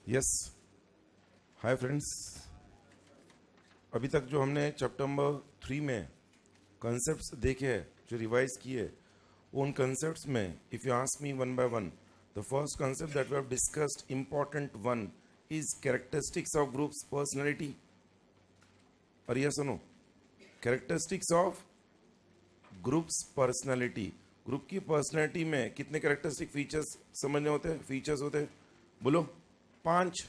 Yes, hi friends. अभी तक जो हमने चैप्टर नंबर 3 में कॉन्सेप्ट्स देखे हैं, जो रिवाइज किए, उन कॉन्सेप्ट्स में if you ask me one by one, the first concept that we have discussed, important one, is characteristics of groups personality. और यह सुनो, characteristics of groups personality. Group की पर्सनैलिटी में कितने कैरेक्टरिस्टिक फीचर्स समझने होते हैं, फीचर्स होते हैं? बोलो 5।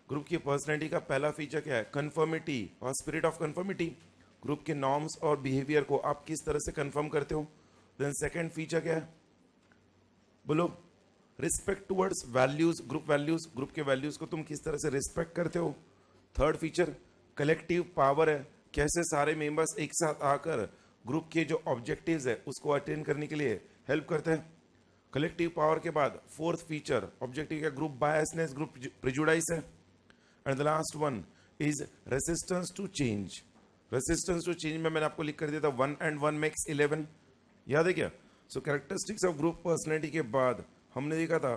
ग्रुप की पर्सनैलिटी का पहला फीचर क्या है? कन्फर्मिटी और स्पिरिट ऑफ कन्फर्मिटी। ग्रुप के नॉर्म्स और बिहेवियर को आप किस तरह से कन्फर्म करते हो। देन सेकंड फीचर क्या है? बोलो respect towards values, group values, group के वैल्यूज को तुम किस तरह से रिस्पेक्ट करते हो। थर्ड फीचर कलेक्टिव पावर है, कैसे सारे मेंबर्स एक साथ आकर ग्रुप के जो ऑब्जेक्टिव्स है उसको अटेन करने के लिए हेल्प करते हैं। कलेक्टिव पावर के बाद फोर्थ फीचर ऑब्जेक्टिव का ग्रुप बायसनेस, ग्रुप प्रेजुडाइस है। And the last one is resistance to change. Resistance to change में मैंने आपको लिख कर दिया था 1 and 1 makes 11, याद है क्या? सो कैरेक्टरिस्टिक्स ऑफ ग्रुप पर्सनैलिटी के बाद हमने देखा था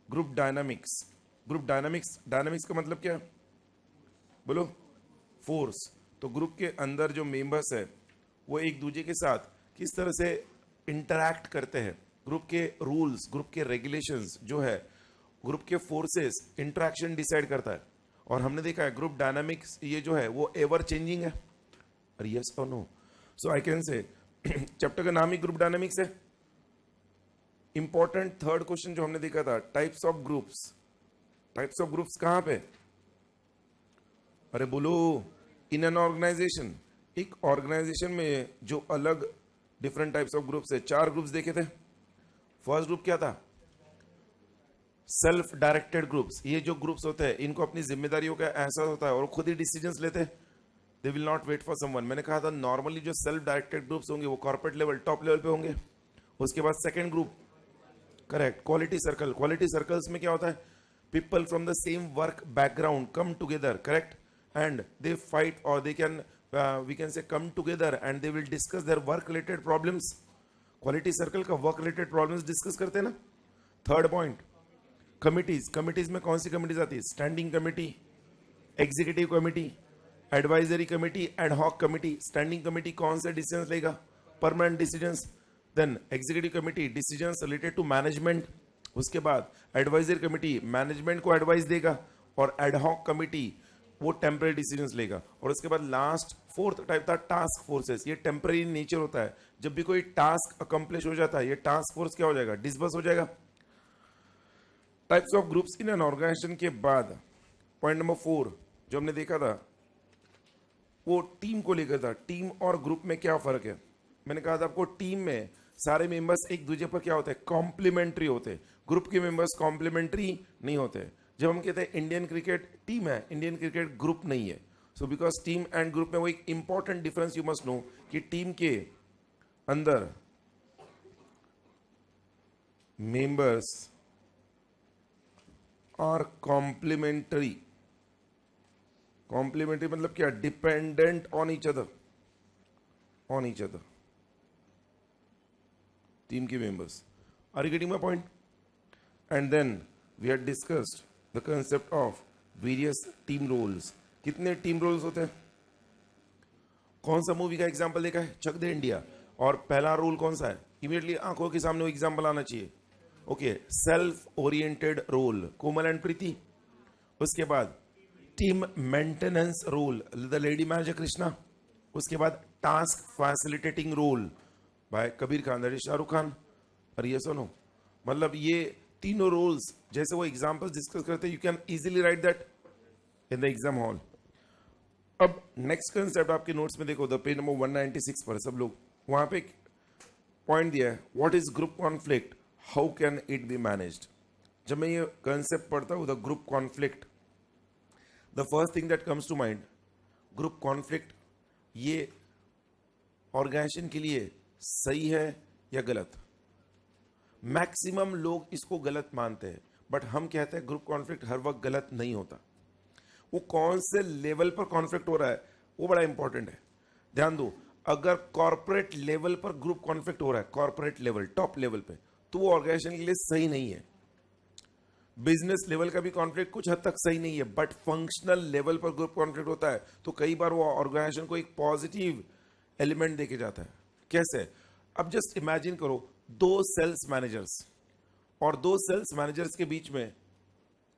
ग्रुप डायनामिक्स। ग्रुप डायनामिक्स का मतलब क्या है? बोलो फोर्स। तो ग्रुप के अंदर जो मेंबर्स है वो एक दूसरे के साथ किस तरह से इंटरैक्ट करते हैं। ग्रुप के रूल्स, ग्रुप के रेगुलेशंस जो है, ग्रुप के फोर्सेस, इंटरैक्शन डिसाइड करता है। और हमने देखा है ग्रुप डायनामिक्स ये जो है वो एवर चेंजिंग है। और यस और no, so I can say chapter का नाम ही ग्रुप डायनामिक्स है। इंपॉर्टेंट थर्ड क्वेश्चन जो हमने देखा था, types of groups. Types of groups कहां पे? अरे बोलो, इन एन ऑर्गेनाइजेशन। एक ऑर्गेनाइजेशन में जो अलग डिफरेंट टाइप्स ऑफ ग्रुप्स है, 4 ग्रुप्स देखे थे। फर्स्ट ग्रुप क्या था? Self directed groups. ये जो ग्रुप्स होते हैं इनको अपनी जिम्मेदारियों का एहसास होता है और खुद ही डिसीजंस लेते हैं। They will not wait for someone. मैंने कहा था नॉर्मली जो सेल्फ डायरेक्टेड ग्रुप्स होंगे वो कॉर्पोरेट लेवल, टॉप लेवल पे होंगे। उसके बाद second group, correct, quality circle. Quality circles में क्या होता है? People from the same work background come together, correct, and they fight और they can we can say come together and they will discuss their work related problems. Quality circle का work related problems discuss करते हैं ना। Third point, committees. Committees में कौन सी committees आती है? Standing committee, executive committee, advisory committee, ad hoc committee. Standing committee कौन से डिसीजंस लेगा? Permanent decisions. Then executive committee decisions related to management. उसके बाद एडवाइजरी कमिटी मैनेजमेंट को एडवाइस देगा और एड हॉक कमिटी वो टेम्पररी डिसीजंस लेगा। और उसके बाद लास्ट फोर्थ टाइप था टास्क फोर्सेस। ये टेम्पररी नेचर होता है। जब भी कोई टास्क अकम्प्लिश हो जाता है ये टास्क फोर्स क्या हो जाएगा? डिसबर्स हो जाएगा। Types of groups in an organization के बाद पॉइंट नंबर 4 जो हमने देखा था वो टीम को लेकर था। टीम और ग्रुप में क्या फर्क है? मैंने कहा था आपको टीम में सारे मेंबर्स एक दूसरे पर क्या होते हैं? कॉम्प्लीमेंट्री होते हैं। ग्रुप के मेंबर्स कॉम्प्लीमेंट्री नहीं होते। जब हम कहते हैं इंडियन क्रिकेट टीम है, इंडियन क्रिकेट ग्रुप नहीं है। So because team and group में वो एक important difference you must know कि टीम के अंदर मेंबर्स आर कॉम्प्लीमेंट्री। कॉम्प्लीमेंट्री मतलब क्या? Dependent on each other, on each other. Team के members, are you getting my point? And then we had discussed the concept of various team roles. कितने team roles होते हैं? कौन सा movie का example देखा है? चक दे इंडिया। और पहला रूल कौन सा है? इमीडिएटली आंखों के सामने वो एग्जांपल आना चाहिए। Okay, self oriented role, Komal and Preeti. उसके बाद team maintenance role, the lady manager Krishna. उसके बाद task facilitating role by Kabir Khan, that is Shahrukh Khan. और ये सुनो, मतलब ये तीनों रोल्स जैसे वो एग्जांपल्स डिस्कस करते हैं, you can easily right that in the exam hall. अब नेक्स्ट कंसेप्ट आपके नोट्स में देखो, द पेज नंबर 196 पर सब लोग, वहां पे पॉइंट दिया है, what is group conflict, how can it be managed. जब मैं ये कंसेप्ट पढ़ता हूं, the group conflict, the first thing that comes to mind, group conflict ये ऑर्गेनाइजेशन के लिए सही है या गलत? मैक्सिमम लोग इसको गलत मानते हैं, बट हम कहते हैं ग्रुप कॉन्फ्लिक्ट हर वक्त गलत नहीं होता। वो कौन से लेवल पर कॉन्फ्लिक्ट हो रहा है वो बड़ा इंपॉर्टेंट है। ध्यान दो, अगर कॉर्पोरेट लेवल पर ग्रुप कॉन्फ्लिक्ट हो रहा है, कॉर्पोरेट लेवल, टॉप लेवल पे, तो वो ऑर्गेनाइजेशन के लिए सही नहीं है। बिजनेस लेवल का भी कॉन्फ्लिक्ट कुछ हद तक सही नहीं है, बट फंक्शनल लेवल पर ग्रुप कॉन्फ्लिक्ट होता है तो कई बार वो ऑर्गेनाइजेशन को एक पॉजिटिव एलिमेंट देके जाता है। कैसे? अब जस्ट इमेजिन करो, दो सेल्स मैनेजर्स और दो सेल्स मैनेजर्स के बीच में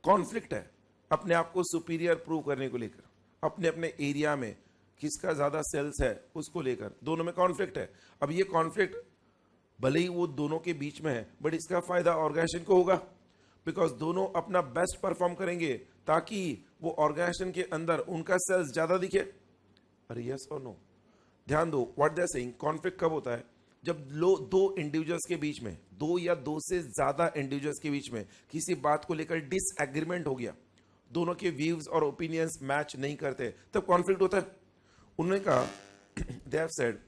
कॉन्फ्लिक्ट है अपने आप को सुपीरियर प्रूव करने को लेकर, अपने अपने एरिया में किसका ज्यादा सेल्स है उसको लेकर दोनों में कॉन्फ्लिक्ट है। अब ये कॉन्फ्लिक्ट भले ही वो दोनों के बीच में है, बट इसका फायदा ऑर्गेनाइजेशन को होगा, बिकॉज दोनों अपना बेस्ट परफॉर्म करेंगे ताकि वो ऑर्गेनाइजेशन के अंदर उनका सेल्स ज्यादा दिखे। अरे यस और नो? ध्यान दो what they are saying. Conflict कब होता है? जब दो इंडिविजुअल्स के बीच में, दो या दो से ज्यादा इंडिविजुअल्स के बीच में किसी बात को लेकर डिसएग्रीमेंट हो गया, दोनों के व्यूज और ओपिनियंस मैच नहीं करते, तब कॉन्फ्लिक्ट होता है। उन्होंने कहा, दे हैव सेड,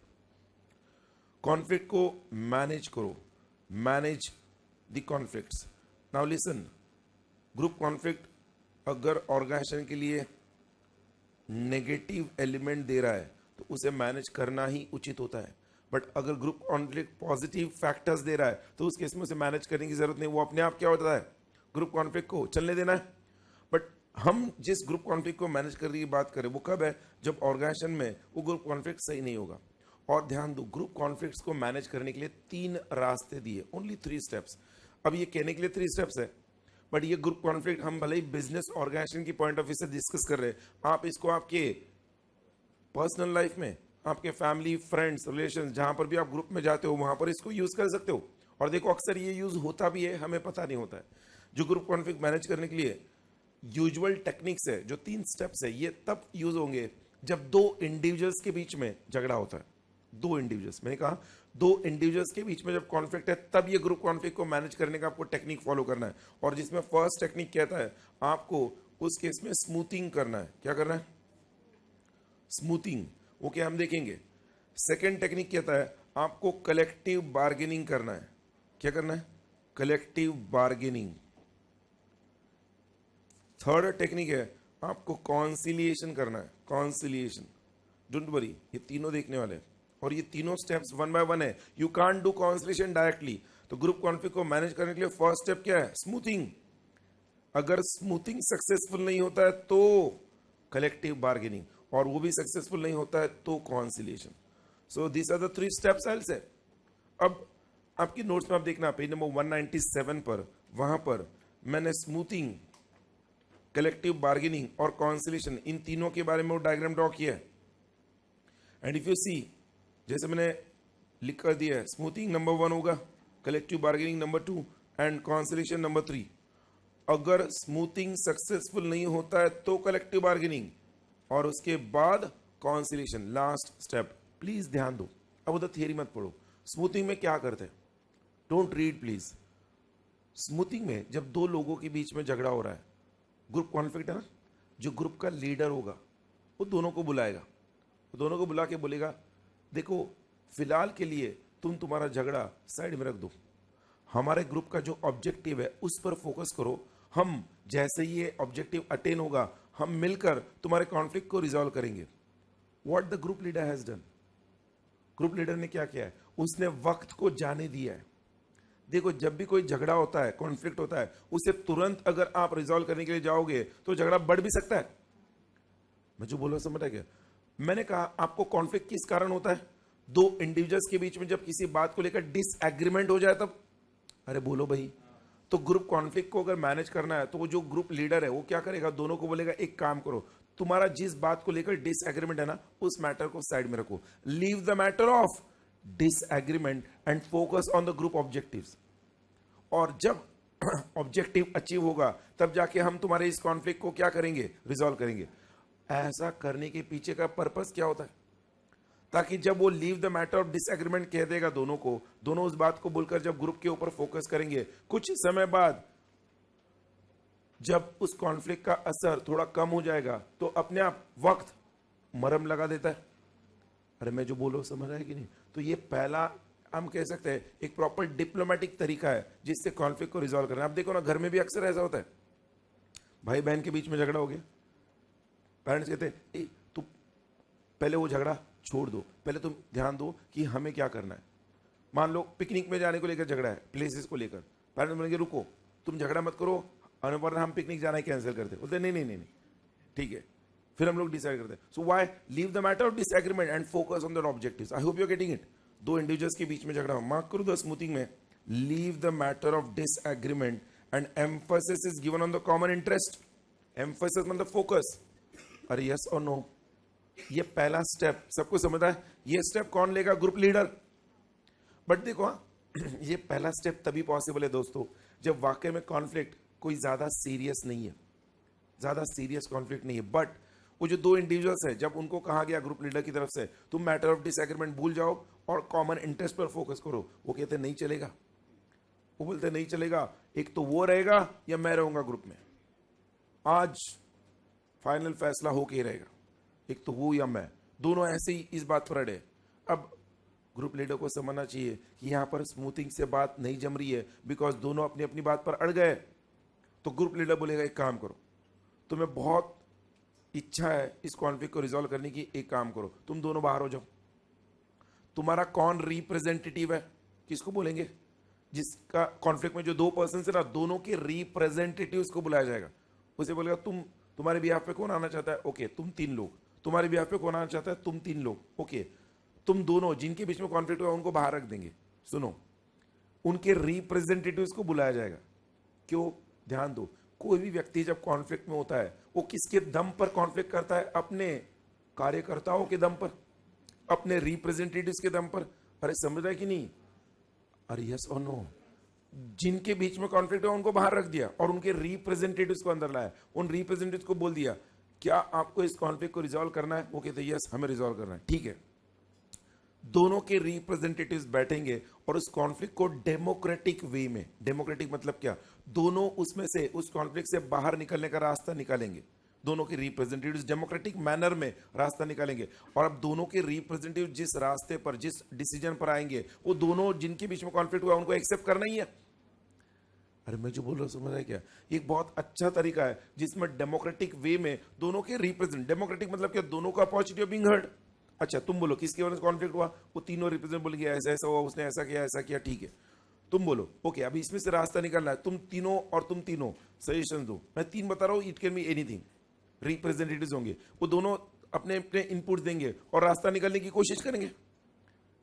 कॉन्फ्लिक्ट को मैनेज करो, manage the conflicts. Now listen, group conflict अगर ऑर्गेनाइजेशन के लिए नेगेटिव एलिमेंट दे रहा है तो उसे मैनेज करना ही उचित होता है, बट अगर ग्रुप कॉन्फ्लिक्ट पॉजिटिव फैक्टर्स दे रहा है तो उस केस में उसे मैनेज करने की जरूरत नहीं, वो अपने आप क्या होता है, ग्रुप कॉन्फ्लिक्ट को चलने देना है। बट हम जिस ग्रुप कॉन्फ्लिक्ट को मैनेज करने की बात करें वो कब है? जब ऑर्गेनाइजेशन में वो ग्रुप कॉन्फ्लिक्ट सही नहीं होगा। और ध्यान दो, ग्रुप कॉन्फ्लिक्ट्स को मैनेज करने के लिए 3 रास्ते दिए, ओनली 3 स्टेप्स। अब ये कहने के लिए 3 स्टेप्स है, बट ये ग्रुप कॉन्फ्लिक्ट हम भले ही बिजनेस ऑर्गेनाइजेशन की पॉइंट ऑफ व्यू से डिस्कस कर रहे हैं, आप इसको आपके पर्सनल लाइफ में, आपके फैमिली, फ्रेंड्स, रिलेशन, जहां पर भी आप ग्रुप में जाते हो वहां पर इसको यूज कर सकते हो। और देखो अक्सर ये यूज होता भी है, हमें पता नहीं होता है। जो ग्रुप कॉन्फ्लिक्ट मैनेज करने के लिए यूजुअल टेक्निक्स है, जो 3 स्टेप्स है, ये तब यूज होंगे जब 2 इंडिविजुअल्स के बीच में झगड़ा होता है। 2 इंडिविजुअल्स, मैंने कहा 2 इंडिविजुअल्स के बीच में जब कॉन्फ्लिक्ट है तब ये ग्रुप कॉन्फ्लिक्ट को मैनेज करने का आपको टेक्निक फॉलो करना है। और जिसमें फर्स्ट टेक्निक कहता है आपको उस केस में स्मूथिंग करना है। क्या करना है? स्मूथिंग। ओके, हम देखेंगे। सेकेंड टेक्निक कहता है आपको कलेक्टिव बार्गेनिंग करना है। क्या करना है? Collective bargaining. थर्ड टेक्निक है आपको कॉन्सिलिएशन करना है, कॉन्सिलिएशन। डोंट वरी, ये तीनों देखने वाले हैं और ये तीनों स्टेप्स 1 बाय 1 है। You can't do conciliation directly. तो ग्रुप कॉन्फ्लिक्ट को मैनेज करने के लिए फर्स्ट स्टेप क्या है? स्मूथिंग। अगर स्मूथिंग सक्सेसफुल नहीं होता है तो कलेक्टिव बार्गेनिंग, और वो भी सक्सेसफुल नहीं होता है तो conciliation. So this are the 3 steps I will say. अब आपकी नोट्स में आप देखना पेज नंबर 197 पर, वहां पर मैंने स्मूथिंग, कलेक्टिव बार्गेनिंग और कॉन्सिलिएशन, इन तीनों के बारे में वो डायग्राम ड्रॉ किया है। एंड इफ यू सी, जैसे मैंने लिख कर दिया है, स्मूथिंग नंबर 1 होगा, collective bargaining number 2 and conciliation number 3। अगर स्मूथिंग सक्सेसफुल नहीं होता है तो कलेक्टिव बार्गेनिंग और उसके बाद कॉन्सिलिएशन, लास्ट स्टेप। प्लीज ध्यान दो, अब उधर थियरी मत पढ़ो। स्मूथिंग में क्या करते हैं? Don't read please. स्मूथिंग में जब 2 लोगों के बीच में झगड़ा हो रहा है, ग्रुप कॉन्फ्लिक्ट है ना, जो ग्रुप का लीडर होगा वो दोनों को बुलाएगा, वो दोनों को बुला के बोलेगा देखो फिलहाल के लिए तुम तुम्हारा झगड़ा साइड में रख दो, हमारे ग्रुप का जो ऑब्जेक्टिव है उस पर फोकस करो। हम जैसे ही ये ऑब्जेक्टिव अटेन होगा हम मिलकर तुम्हारे कॉन्फ्लिक्ट को रिजॉल्व करेंगे। What the group leader has done, group leader ने क्या किया है? उसने वक्त को जाने दिया है। देखो जब भी कोई झगड़ा होता है, कॉन्फ्लिक्ट होता है, उसे तुरंत अगर आप रिजॉल्व करने के लिए जाओगे तो झगड़ा बढ़ भी सकता है। मैं जो बोल रहा हूं समझ आ गया? मैंने कहा आपको कॉन्फ्लिक्ट किस कारण होता है? 2 इंडिविजुअल्स के बीच में जब किसी बात को लेकर डिसएग्रीमेंट हो जाए तब। अरे बोलो भाई। तो ग्रुप कॉन्फ्लिक्ट को अगर मैनेज करना है तो वो जो ग्रुप लीडर है वो क्या करेगा? दोनों को बोलेगा एक काम करो, तुम्हारा जिस बात को लेकर डिसएग्रीमेंट है ना, उस मैटर को साइड में रखो, leave the matter of disagreement and focus on the group objectives. और जब ऑब्जेक्टिव अचीव होगा तब जाके हम तुम्हारे इस कॉन्फ्लिक्ट को क्या करेंगे? रिजॉल्व करेंगे। ऐसा करने के पीछे का पर्पस क्या होता है? ताकि जब वो leave the matter of disagreement कह देगा दोनों को, दोनों उस बात को बोलकर जब ग्रुप के ऊपर फोकस करेंगे, कुछ समय बाद जब उस कॉन्फ्लिक्ट का असर थोड़ा कम हो जाएगा तो अपने आप वक्त मरहम लगा देता है। अरे मैं जो बोल रहा हूं समझ रहा है कि नहीं? तो ये पहला हम कह सकते हैं एक प्रॉपर डिप्लोमेटिक तरीका है जिससे कॉन्फ्लिक्ट को रिजॉल्व करना। आप देखो ना, घर में भी अक्सर ऐसा होता है, भाई बहन के बीच में झगड़ा हो गया, पेरेंट्स कहते हैं तू पहले वो झगड़ा छोड़ दो, पहले तुम ध्यान दो कि हमें क्या करना है। मान लो पिकनिक में जाने को लेकर झगड़ा है, प्लेसेस को लेकर, पेरेंट्स बोलेंगे रुको तुम झगड़ा मत करो, और बोल रहे हम पिकनिक जाना है कैंसिल करते, बोलते नहीं नहीं नहीं नहीं ठीक है, फिर हम लोग डिसाइड करते हैं. So why leave the matter of disagreement and focus on that objectives. I hope you are getting it. दो इंडिविजुअल्स के बीच में झगड़ा हो, मार्क करो द स्मूथिंग में, leave the matter of disagreement and emphasis is given on the common interest. Emphasis मतलब focus. अरे यस और नो, ये पहला स्टेप सबको समझ है. ये स्टेप कौन लेगा? Group leader. बट देखो ये पहला स्टेप तभी पॉसिबल है दोस्तों जब वाकई में कॉन्फ्लिक्ट कोई ज्यादा सीरियस नहीं है, ज्यादा सीरियस कॉन्फ्लिक्ट नहीं है. बट वो जो दो इंडिविजुअल्स है, जब उनको कहा गया ग्रुप लीडर की तरफ से तुम मैटर ऑफ डिसएग्रीमेंट भूल जाओ और कॉमन इंटरेस्ट पर फोकस करो, वो कहते नहीं चलेगा. वो बोलते नहीं चलेगा, एक तो वो रहेगा या मैं रहूंगा ग्रुप में. आज फाइनल फैसला होके ही रहेगा, एक तो वो या मैं, दोनों ऐसे ही इस बात पर अड़े. अब ग्रुप लीडर को समझना चाहिए कि यहां पर स्मूथिंग से बात नहीं जम रही है, बिकॉज दोनों अपनी अपनी बात पर अड़ गए. तो ग्रुप लीडर बोलेगा एक काम करो, तुम्हें बहुत इच्छा है इस कॉन्फ्लिक्ट को रिजॉल्व करने की, एक काम करो तुम दोनों बाहर हो जाओ. तुम्हारा कौन रिप्रेजेंटेटिव है, किसको बोलेंगे? जिसका कॉन्फ्लिक्ट में जो दो पर्सन है ना, दोनों के रिप्रेजेंटेटिव्स को बुलाया जाएगा. उसे बोलेगा तुम्हारे बिहाफ पे कौन आना चाहता है? ओके तुम 3 लोग. तुम्हारे बिहाफ पे कौन आना चाहता है? तुम 3 लोग. ओके तुम दोनों जिनके बीच में कॉन्फ्लिक्ट हुआ उनको बाहर रख देंगे. सुनो, उनके रिप्रेजेंटेटिव्स को बुलाया जाएगा. क्यों? ध्यान दो, कोई भी व्यक्ति जब कॉन्फ्लिक्ट में होता है वो किसके दम पर कॉन्फ्लिक्ट करता है? अपने कार्यकर्ताओं के दम पर, अपने रिप्रेजेंटेटिव्स के दम पर. अरे समझ रहा है कि नहीं? अरे यस और नो, जिनके बीच में कॉन्फ्लिक्ट हुआ उनको बाहर रख दिया और उनके रिप्रेजेंटेटिव्स को अंदर लाया. उन रिप्रेजेंटेटिव्स को बोल दिया क्या आपको इस कॉन्फ्लिक्ट को रिजॉल्व करना है? वो कहते यस हमें रिजॉल्व करना है. ठीक है, दोनों के रिप्रेजेंटेटिव्स बैठेंगे और उस कॉन्फ्लिक्ट को डेमोक्रेटिक वे में, डेमोक्रेटिक मतलब क्या, दोनों उसमें से उस कॉन्फ्लिक्ट से बाहर निकलने का रास्ता निकालेंगे. दोनों के रिप्रेजेंटेटिव्स डेमोक्रेटिक मैनर में रास्ता निकालेंगे. और अब दोनों के रिप्रेजेंटेटिव जिस रास्ते पर, जिस डिसीजन पर आएंगे, वो दोनों जिनके बीच में कॉन्फ्लिक्ट हुआ उनको एक्सेप्ट करना ही है. अरे मैं जो बोल रहा हूं समझ रहा है क्या? एक बहुत अच्छा तरीका है जिसमें डेमोक्रेटिक वे में दोनों के रिप्रेजेंट, डेमोक्रेटिक मतलब क्या, दोनों का अपॉर्चुनिटी ऑफ बीइंग हर्ड. अच्छा तुम बोलो किसकी वजह से कॉन्फ्लिक्ट हुआ? वो तीनों रिप्रेजेंट बोलेंगे ऐसा ऐसा हुआ, उसने ऐसा किया ऐसा किया. ठीक है तुम बोलो ओके अभी इसमें से रास्ता निकालना है. तुम तीनों और तुम तीनों सजेशन दो. मैं 3 बता रहा हूं, it can be anything. Representatives होंगे, वो दोनों अपने अपने इनपुट देंगे और रास्ता निकालने की कोशिश करेंगे.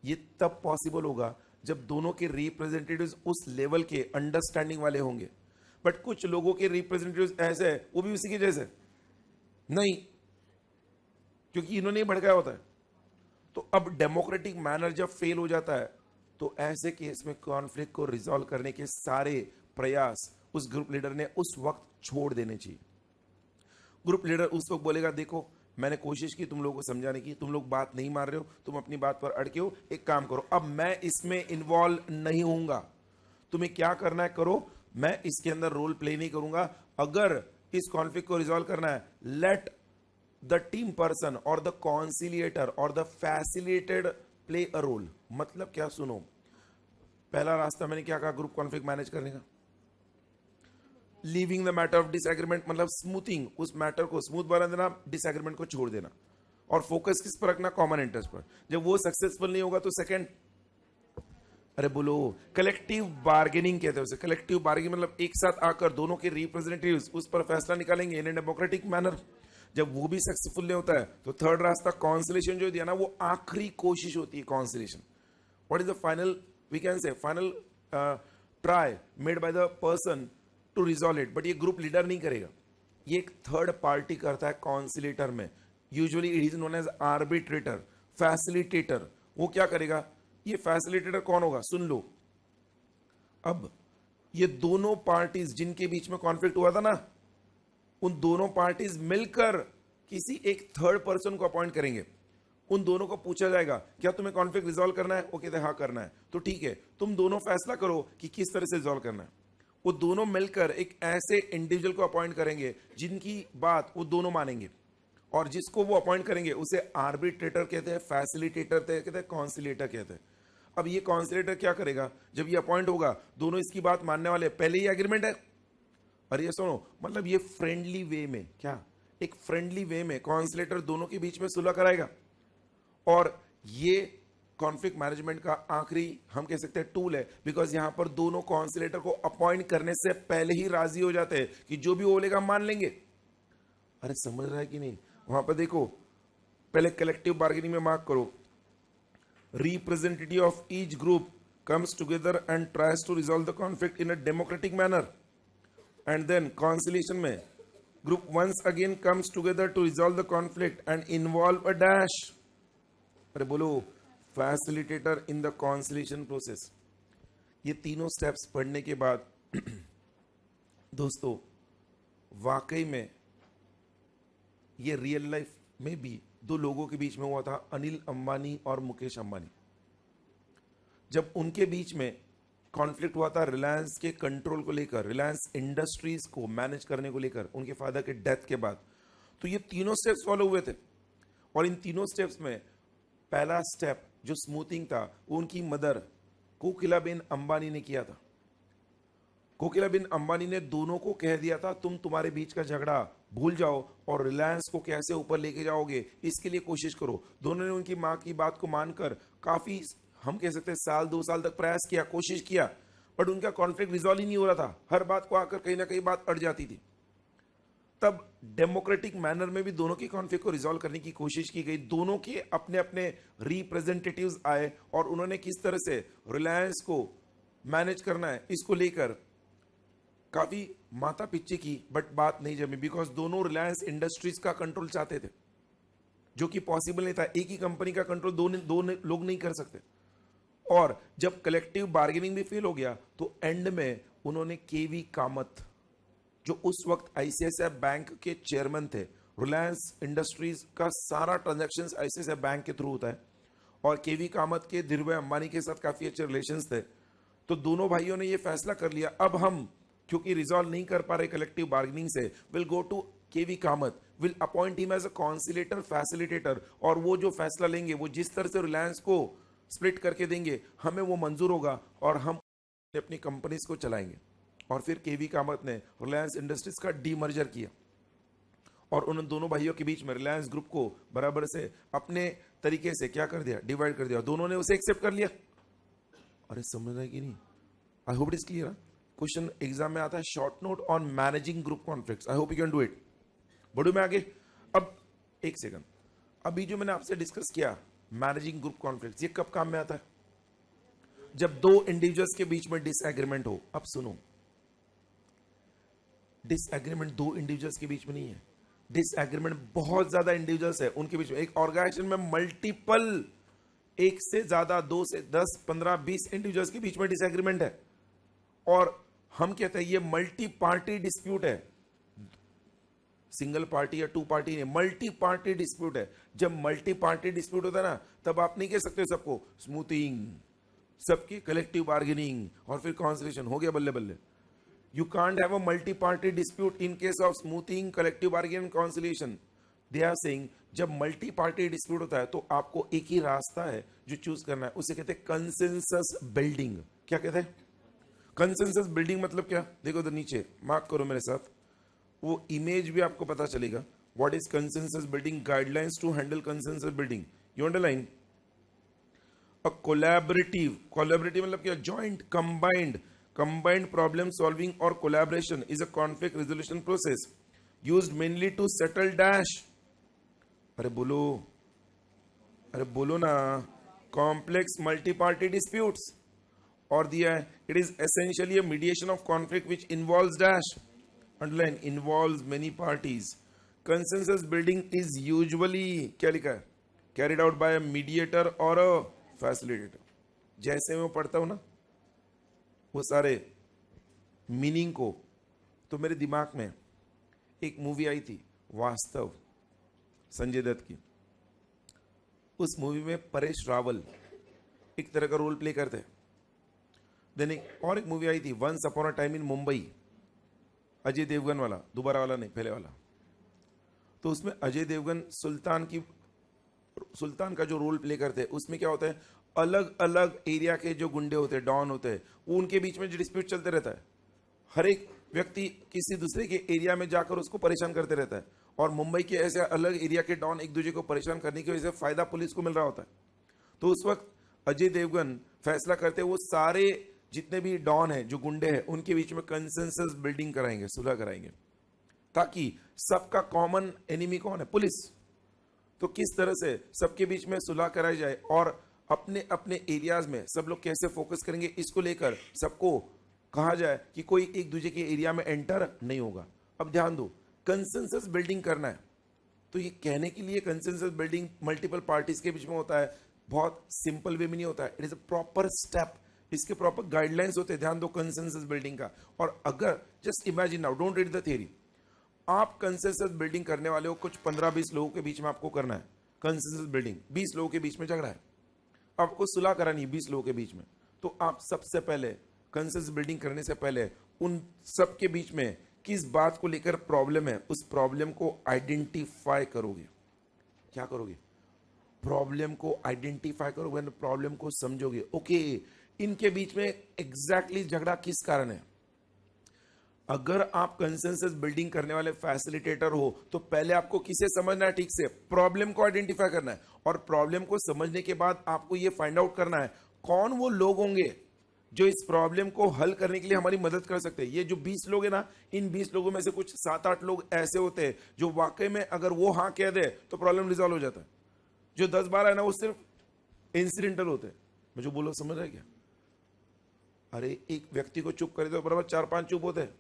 ये तब पॉसिबल होगा जब दोनों के रिप्रेजेंटेटिव्स उस लेवल के अंडरस्टैंडिंग वाले होंगे. बट कुछ लोगों के रिप्रेजेंटेटिव्स ऐसे है, वो भी उसी के जैसे नहीं, क्योंकि इन्होंने ही भड़काया होता है. तो अब डेमोक्रेटिक मैनर जब फेल हो जाता है तो ऐसे केस में कॉन्फ्लिक्ट को रिजॉल्व करने के सारे प्रयास उस ग्रुप लीडर ने उस वक्त छोड़ देने चाहिए. ग्रुप लीडर उस वक्त बोलेगा देखो मैंने कोशिश की तुम लोगों को समझाने की, तुम लोग बात नहीं मान रहे हो, तुम अपनी बात पर अड़के हो, एक काम करो अब मैं इसमें इन्वॉल्व नहीं होऊंगा, तुम्हें क्या करना है करो, मैं इसके अंदर रोल प्ले नहीं करूंगा. अगर इस कॉन्फ्लिक्ट को रिजॉल्व करना है, लेट द टीम पर्सन और द कॉन्सिलिएटर और the facilitated play a role. मतलब क्या? सुनो, पहला रास्ता मैंने क्या कहा ग्रुप कॉन्फ्लिक्ट मैनेज करने का? Leaving the matter of disagreement मतलब स्मूथिंग, उस मैटर को स्मूथ बना देना, डिसएग्रीमेंट को छोड़ देना और फोकस किस पर रखना? कॉमन इंटरेस्ट पर. जब वो सक्सेसफुल नहीं होगा तो सेकंड, अरे बोलो, कलेक्टिव बार्गेनिंग कहते हैं उसे. कलेक्टिव बार्गेनिंग मतलब एक साथ आकर दोनों के रिप्रेजेंटेटिव्स उस पर फैसला निकालेंगे इन ए डेमोक्रेटिक मैनर. जब वो भी सक्सेसफुल नहीं होता है तो थर्ड रास्ता कॉन्सिलेशन जो दिया ना, वो आखिरी कोशिश होती है conciliation. What is the final, we can say final try made by the person to resolve it. But ये ग्रुप लीडर नहीं करेगा, ये एक थर्ड पार्टी करता है कॉन्सिलेटर में. Usually it is known as arbitrator, facilitator. वो क्या करेगा? ये फैसिलिटेटर कौन होगा? सुन लो, अब ये दोनों पार्टीज जिनके बीच में कॉन्फ्लिक्ट हुआ था ना, उन दोनों पार्टीज मिलकर किसी एक थर्ड पर्सन को अपॉइंट करेंगे. उन दोनों को पूछा जाएगा क्या तुम्हें कॉन्फ्लिक्ट रिजॉल्व करना है? वो कहते हैं हाँ करना है. तो ठीक है, तुम दोनों फैसला करो कि किस तरह से रिजॉल्व करना है. वो दोनों मिलकर एक ऐसे इंडिविजुअल को अपॉइंट करेंगे जिनकी बात वो दोनों मानेंगे, और जिसको वो अपॉइंट करेंगे उसे आर्बिट्रेटर कहते हैं, फैसिलिटेटर कहते हैं, कॉन्सिलेटर कहते हैं. अब ये कॉन्सिलेटर क्या करेगा? जब ये अपॉइंट होगा, दोनों इसकी बात मानने वाले, पहले ही एग्रीमेंट है. अरे ये सुनो, मतलब ये फ्रेंडली वे में, क्या एक फ्रेंडली वे में कॉन्सिलेटर दोनों के बीच में सुलह कराएगा. और ये कॉन्फ्लिक्ट मैनेजमेंट का आखिरी हम कह सकते हैं टूल है, बिकॉज यहां पर दोनों कॉन्सिलेटर को अपॉइंट करने से पहले ही राजी हो जाते हैं कि जो भी बोलेगा मान लेंगे। अरे समझ रहा है कि नहीं? वहां पर देखो, पहले कलेक्टिव बार्गेनिंग में मार्क करो, representative of each group comes together and tries to resolve the conflict in a democratic manner, and then conciliation में group once again comes together to resolve the conflict and involve a dash, अरे बोलो, facilitator in the conciliation process। ये तीनों steps पढ़ने के बाद दोस्तों वाकई में ये रियल लाइफ में भी दो लोगों के बीच में हुआ था, अनिल अंबानी और मुकेश अंबानी। जब उनके बीच में कॉन्फ्लिक्ट हुआ था रिलायंस के कंट्रोल को लेकर, रिलायंस इंडस्ट्रीज को मैनेज करने को लेकर, उनके फादर के डेथ के बाद, तो ये तीनों स्टेप्स फॉलो हुए थे। और इन तीनों स्टेप्स में पहला स्टेप जो स्मूथिंग था वो उनकी मदर कोकिलाबेन अंबानी ने किया था। कोकिलाबेन अंबानी ने दोनों को कह दिया था तुम तुम्हारे बीच का झगड़ा भूल जाओ और रिलायंस को कैसे ऊपर लेके जाओगे इसके लिए कोशिश करो। दोनों ने उनकी मां की बात को मानकर काफी, हम कह सकते हैं साल 2 साल तक प्रयास किया, कोशिश किया, बट उनका कॉन्फ्लिक्ट रिजॉल्व ही नहीं हो रहा था। हर बात को आकर कहीं ना कहीं बात अड़ जाती थी। तब डेमोक्रेटिक मैनर में भी दोनों के कॉन्फ्लिक्ट को रिजॉल्व करने की कोशिश की गई। दोनों के अपने अपने रिप्रेजेंटेटिव्स आए और उन्होंने किस तरह से रिलायंस को मैनेज करना है इसको लेकर काफी माथा पिच्ची की, बट बात नहीं जमी, बिकॉज दोनों रिलायंस इंडस्ट्रीज का कंट्रोल चाहते थे, जो कि पॉसिबल नहीं था। एक ही कंपनी का कंट्रोल दो लोग नहीं कर सकते। और जब कलेक्टिव बार्गेनिंग भी फेल हो गया तो एंड में उन्होंने केवी कामत, जो उस वक्त आईसीआईसीआई बैंक के चेयरमैन थे, रिलायंस इंडस्ट्रीज का सारा ट्रांजैक्शन आईसीआईसीआई बैंक के थ्रू होता है, और केवी कामत के धीरूभाई अंबानी के साथ काफी अच्छे रिलेशंस थे। तो दोनों भाइयों ने यह फैसला कर लिया, अब हम क्योंकि रिजॉल्व नहीं कर पा रहे कलेक्टिव बार्गेनिंग से, will go to KV Kamath, will appoint him as a conciliator facilitator, और वो जो फैसला लेंगे, वो जिस तरह से रिलायंस को स्प्लिट करके देंगे, हमें वो मंजूर होगा और हम अपनी कंपनीज को चलाएंगे। और फिर केवी कामत ने रिलायंस इंडस्ट्रीज का डीमर्जर किया और उन दोनों भाइयों के बीच में रिलायंस ग्रुप को बराबर से अपने तरीके से क्या कर दिया, डिवाइड कर दिया। दोनों ने उसे एक्सेप्ट कर लिया। अरे समझ रहे कि नहीं? I hope it is clear. Question exam में आता है, short note on managing group conflicts. I hope you can do it. बढ़ू मैं आगे। अब एक सेकंड, अभी जो मैंने आपसे डिस्कस किया मैनेजिंग ग्रुप कॉन्फ्लिक्ट्स, ये कब काम में आता है? जब दो इंडिविजुअल्स के बीच में डिसएग्रीमेंट हो। अब सुनो, डिसएग्रीमेंट दो इंडिविजुअल्स के बीच में नहीं है, डिसएग्रीमेंट बहुत ज्यादा इंडिविजुअल्स है उनके बीच में। एक ऑर्गेनाइजेशन में मल्टीपल, एक से ज्यादा, 2 से 10, 15, 20 इंडिविजुअल्स के बीच में डिसएग्रीमेंट है, और हम कहते हैं ये मल्टी पार्टी डिस्प्यूट है। सिंगल पार्टी या 2 पार्टी नहीं, मल्टी पार्टी डिस्प्यूट है। जब मल्टी पार्टी डिस्प्यूट होता है ना, तब आप नहीं कह सकते सबको स्मूथिंग, सबकी कलेक्टिव बार्गेनिंग और फिर कॉन्सिलेशन हो गया बल्ले बल्ले। You can't have a multi party dispute in case of smoothing, collective bargaining, conciliation. They are saying जब मल्टी पार्टी डिस्प्यूट होता है तो आपको एक ही रास्ता है जो चूज करना है, उसे कहते हैं कंसेंसस बिल्डिंग। क्या कहते हैं? कंसेंसस बिल्डिंग मतलब क्या? देखो इधर नीचे मार्क करो मेरे साथ, वो इमेज भी आपको पता चलेगा। What is consensus building? Guidelines to handle consensus building. You underline? A collaborative, collaborative मतलब क्या? जॉइंट, कंबाइंड प्रॉब्लम सॉल्विंग और collaboration is a conflict resolution process used mainly to settle dash. अरे बोलो, अरे बोलो ना, कॉम्प्लेक्स मल्टी पार्टी डिस्प्यूट्स। और दिया है, it is essentially a mediation of conflict which involves dash, underline, involves many parties. Consensus building is usually, क्या लिखा है, carried out by a mediator और अ फैसिलिटेटर। जैसे मैं पढ़ता हूं ना वो सारे मीनिंग को, तो मेरे दिमाग में एक मूवी आई थी वास्तव, संजय दत्त की। उस मूवी में परेश रावल एक तरह का रोल प्ले करते हैं। देन और एक मूवी आई थी once upon a time in Mumbai, Ajay Devgan वाला, दोबारा वाला नहीं, पहले वाला। तो उसमें अजय देवगन सुल्तान का जो रोल प्ले करते हैं, उसमें क्या होता है, अलग अलग एरिया के जो गुंडे होते हैं, डॉन होते हैं, वो उनके बीच में जो डिस्प्यूट चलते रहता है, हर एक व्यक्ति किसी दूसरे के एरिया में जाकर उसको परेशान करते रहता है, और मुंबई के ऐसे अलग एरिया के डॉन एक दूसरे को परेशान करने की वजह से फायदा पुलिस को मिल रहा होता है। तो उस वक्त अजय देवगन फैसला करते वो सारे जितने भी डॉन हैं, जो गुंडे हैं, उनके बीच में कंसेंसस बिल्डिंग कराएंगे, सुलह कराएंगे, ताकि सबका कॉमन एनिमी कौन है? पुलिस। तो किस तरह से सबके बीच में सुलह कराई जाए और अपने अपने एरियाज में सब लोग कैसे फोकस करेंगे, इसको लेकर सबको कहा जाए कि कोई एक दूसरे के एरिया में एंटर नहीं होगा। अब ध्यान दो, कंसेंसस बिल्डिंग करना है, तो ये कहने के लिए कंसेंसस बिल्डिंग मल्टीपल पार्टीज के बीच में होता है, बहुत सिंपल वे में नहीं होता है, it is a proper step, इसके प्रॉपर गाइडलाइंस होते हैं। ध्यान दो कंसेंसस बिल्डिंग का। और अगर just imagine now, don't read the theory, आप कंसेंसस बिल्डिंग करने वाले हो, कुछ 15-20 लोगों के बीच में आपको करना है कंसेंसस बिल्डिंग, 20 लोगों के बीच में झगड़ा है, आपको सुलह करानी है 20 लोगों के बीच में, तो आप सबसे पहले कंसेंसस बिल्डिंग करने से पहले उन सब के बीच में किस बात को लेकर प्रॉब्लम है, उस प्रॉब्लम को आइडेंटिफाई करोगे। क्या करोगे? प्रॉब्लम को आइडेंटिफाई करोगे, प्रॉब्लम को समझोगे। ओके, इनके बीच में एग्जैक्टली झगड़ा किस कारण है। अगर आप कंसेंसस बिल्डिंग करने वाले फैसिलिटेटर हो, तो पहले आपको किसे समझना है? ठीक से प्रॉब्लम को आइडेंटिफाई करना है, और प्रॉब्लम को समझने के बाद आपको यह फाइंड आउट करना है कौन वो लोग होंगे जो इस प्रॉब्लम को हल करने के लिए हमारी मदद कर सकते हैं। ये जो 20 लोग हैं ना, इन 20 लोगों में से कुछ 7-8 लोग ऐसे होते हैं जो वाकई में अगर वो हाँ कह दे तो प्रॉब्लम रिजॉल्व हो जाता है। जो 10-12 है ना, वो सिर्फ इंसिडेंटल होते हैं। मैं जो बोलो समझ रहे क्या? अरे एक व्यक्ति को चुप करे तो बराबर 4-5 चुप होते हैं।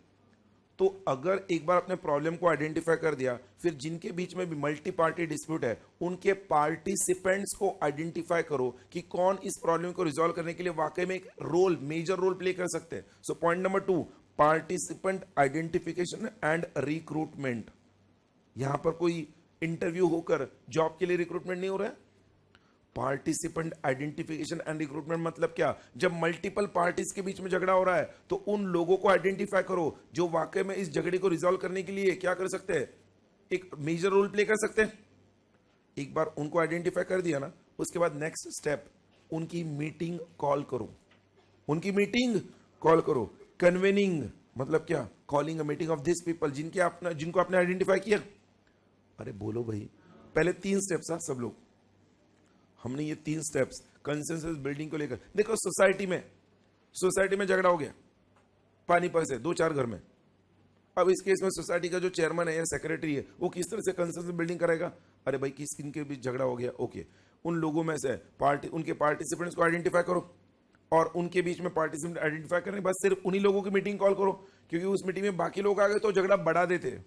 तो अगर एक बार अपने प्रॉब्लम को आइडेंटिफाई कर दिया, फिर जिनके बीच में भी मल्टी पार्टी डिस्प्यूट है, उनके पार्टिसिपेंट्स को आइडेंटिफाई करो कि कौन इस प्रॉब्लम को रिजॉल्व करने के लिए वाकई में एक रोल, मेजर रोल प्ले कर सकते हैं। So point number 2, participant identification and recruitment. यहां पर कोई इंटरव्यू होकर जॉब के लिए रिक्रूटमेंट नहीं हो रहा है। पार्टिसिपेंट आइडेंटिफिकेशन एंड रिक्रूटमेंट मतलब क्या? जब मल्टीपल पार्टीज के बीच में झगड़ा हो रहा है, तो उन लोगों को आइडेंटिफाई करो जो वाकई में इस झगड़े को रिजॉल्व करने के लिए क्या कर सकते हैं, एक मेजर रोल प्ले कर सकते हैं। एक बार उनको आइडेंटिफाई कर दिया ना, उसके बाद नेक्स्ट स्टेप, उनकी मीटिंग कॉल करो। उनकी मीटिंग कॉल करो। कन्वेनिंग मतलब क्या? Calling a meeting of this people, जिनको आपने आइडेंटिफाई किया। अरे बोलो भाई, पहले 3 स्टेप्स। सब लोग, हमने ये 3 स्टेप्स कंसेंसस बिल्डिंग को लेकर। देखो सोसाइटी में झगड़ा हो गया पानीपत से 2-4 घर में। अब इस केस में सोसाइटी का जो चेयरमैन है या सेक्रेटरी है, वो किस तरह से कंसेंसस बिल्डिंग करेगा? अरे भाई किस किन के बीच झगड़ा हो गया, ओके, उन लोगों में से उनके पार्टिसिपेंट्स को आइडेंटिफाई करो, और उनके बीच में पार्टिसिपेंट आइडेंटिफाई करने के बाद सिर्फ उन्हीं लोगों की मीटिंग कॉल करो, क्योंकि उस मीटिंग में बाकी लोग आ गए तो झगड़ा बढ़ा देते।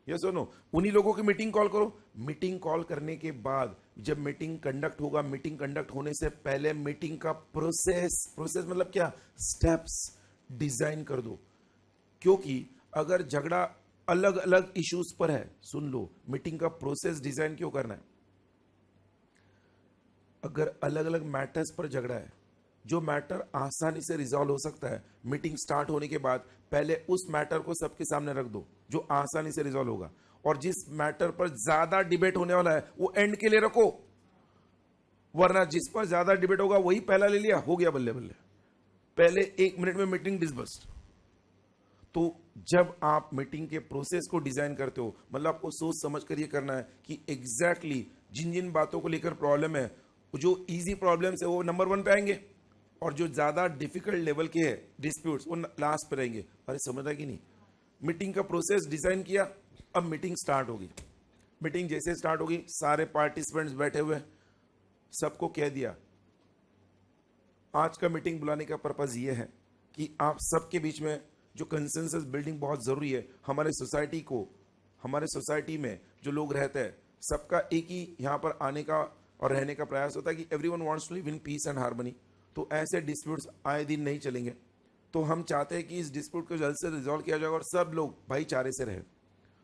यस और नो? उन्हीं लोगों की मीटिंग कॉल करो। मीटिंग कॉल करने के बाद जब मीटिंग कंडक्ट होगा, मीटिंग कंडक्ट होने से पहले मीटिंग का प्रोसेस मतलब क्या? स्टेप्स डिजाइन कर दो। क्योंकि अगर झगड़ा अलग अलग इश्यूज पर है, सुन लो, मीटिंग का प्रोसेस डिजाइन क्यों करना है? अगर अलग अलग मैटर्स पर झगड़ा है, जो मैटर आसानी से रिजॉल्व हो सकता है, मीटिंग स्टार्ट होने के बाद पहले उस मैटर को सबके सामने रख दो जो आसानी से रिजॉल्व होगा, और जिस मैटर पर ज्यादा डिबेट होने वाला है वो एंड के लिए रखो, वरना जिस पर ज्यादा डिबेट होगा वही पहला ले लिया, हो गया बल्ले बल्ले, पहले 1 मिनट में मीटिंग डिस्बर्स्ड। तो जब आप मीटिंग के प्रोसेस को डिजाइन करते हो, मतलब आपको सोच समझ कर ये करना है कि एग्जैक्टली जिन जिन बातों को लेकर प्रॉब्लम है, जो इजी प्रॉब्लम्स है वो नंबर 1 पे आएंगे, और जो ज्यादा डिफिकल्ट लेवल के है डिस्प्यूट्स वो लास्ट पे रहेंगे। अरे समझ रहा है कि नहीं? मीटिंग का प्रोसेस डिजाइन किया, अब मीटिंग स्टार्ट होगी। मीटिंग जैसे स्टार्ट होगी, सारे पार्टिसिपेंट्स बैठे हुए, सबको कह दिया आज का मीटिंग बुलाने का पर्पज ये है कि आप सबके बीच में जो कंसेंसस बिल्डिंग बहुत जरूरी है, हमारे सोसाइटी में जो लोग रहते हैं, सबका एक ही यहाँ पर आने का और रहने का प्रयास होता है कि everyone wants to live in peace and harmony. तो ऐसे डिस्प्यूट्स आए दिन नहीं चलेंगे, तो हम चाहते हैं कि इस डिस्प्यूट को जल्द से रिजॉल्व किया जाए और सब लोग भाईचारे से रहे।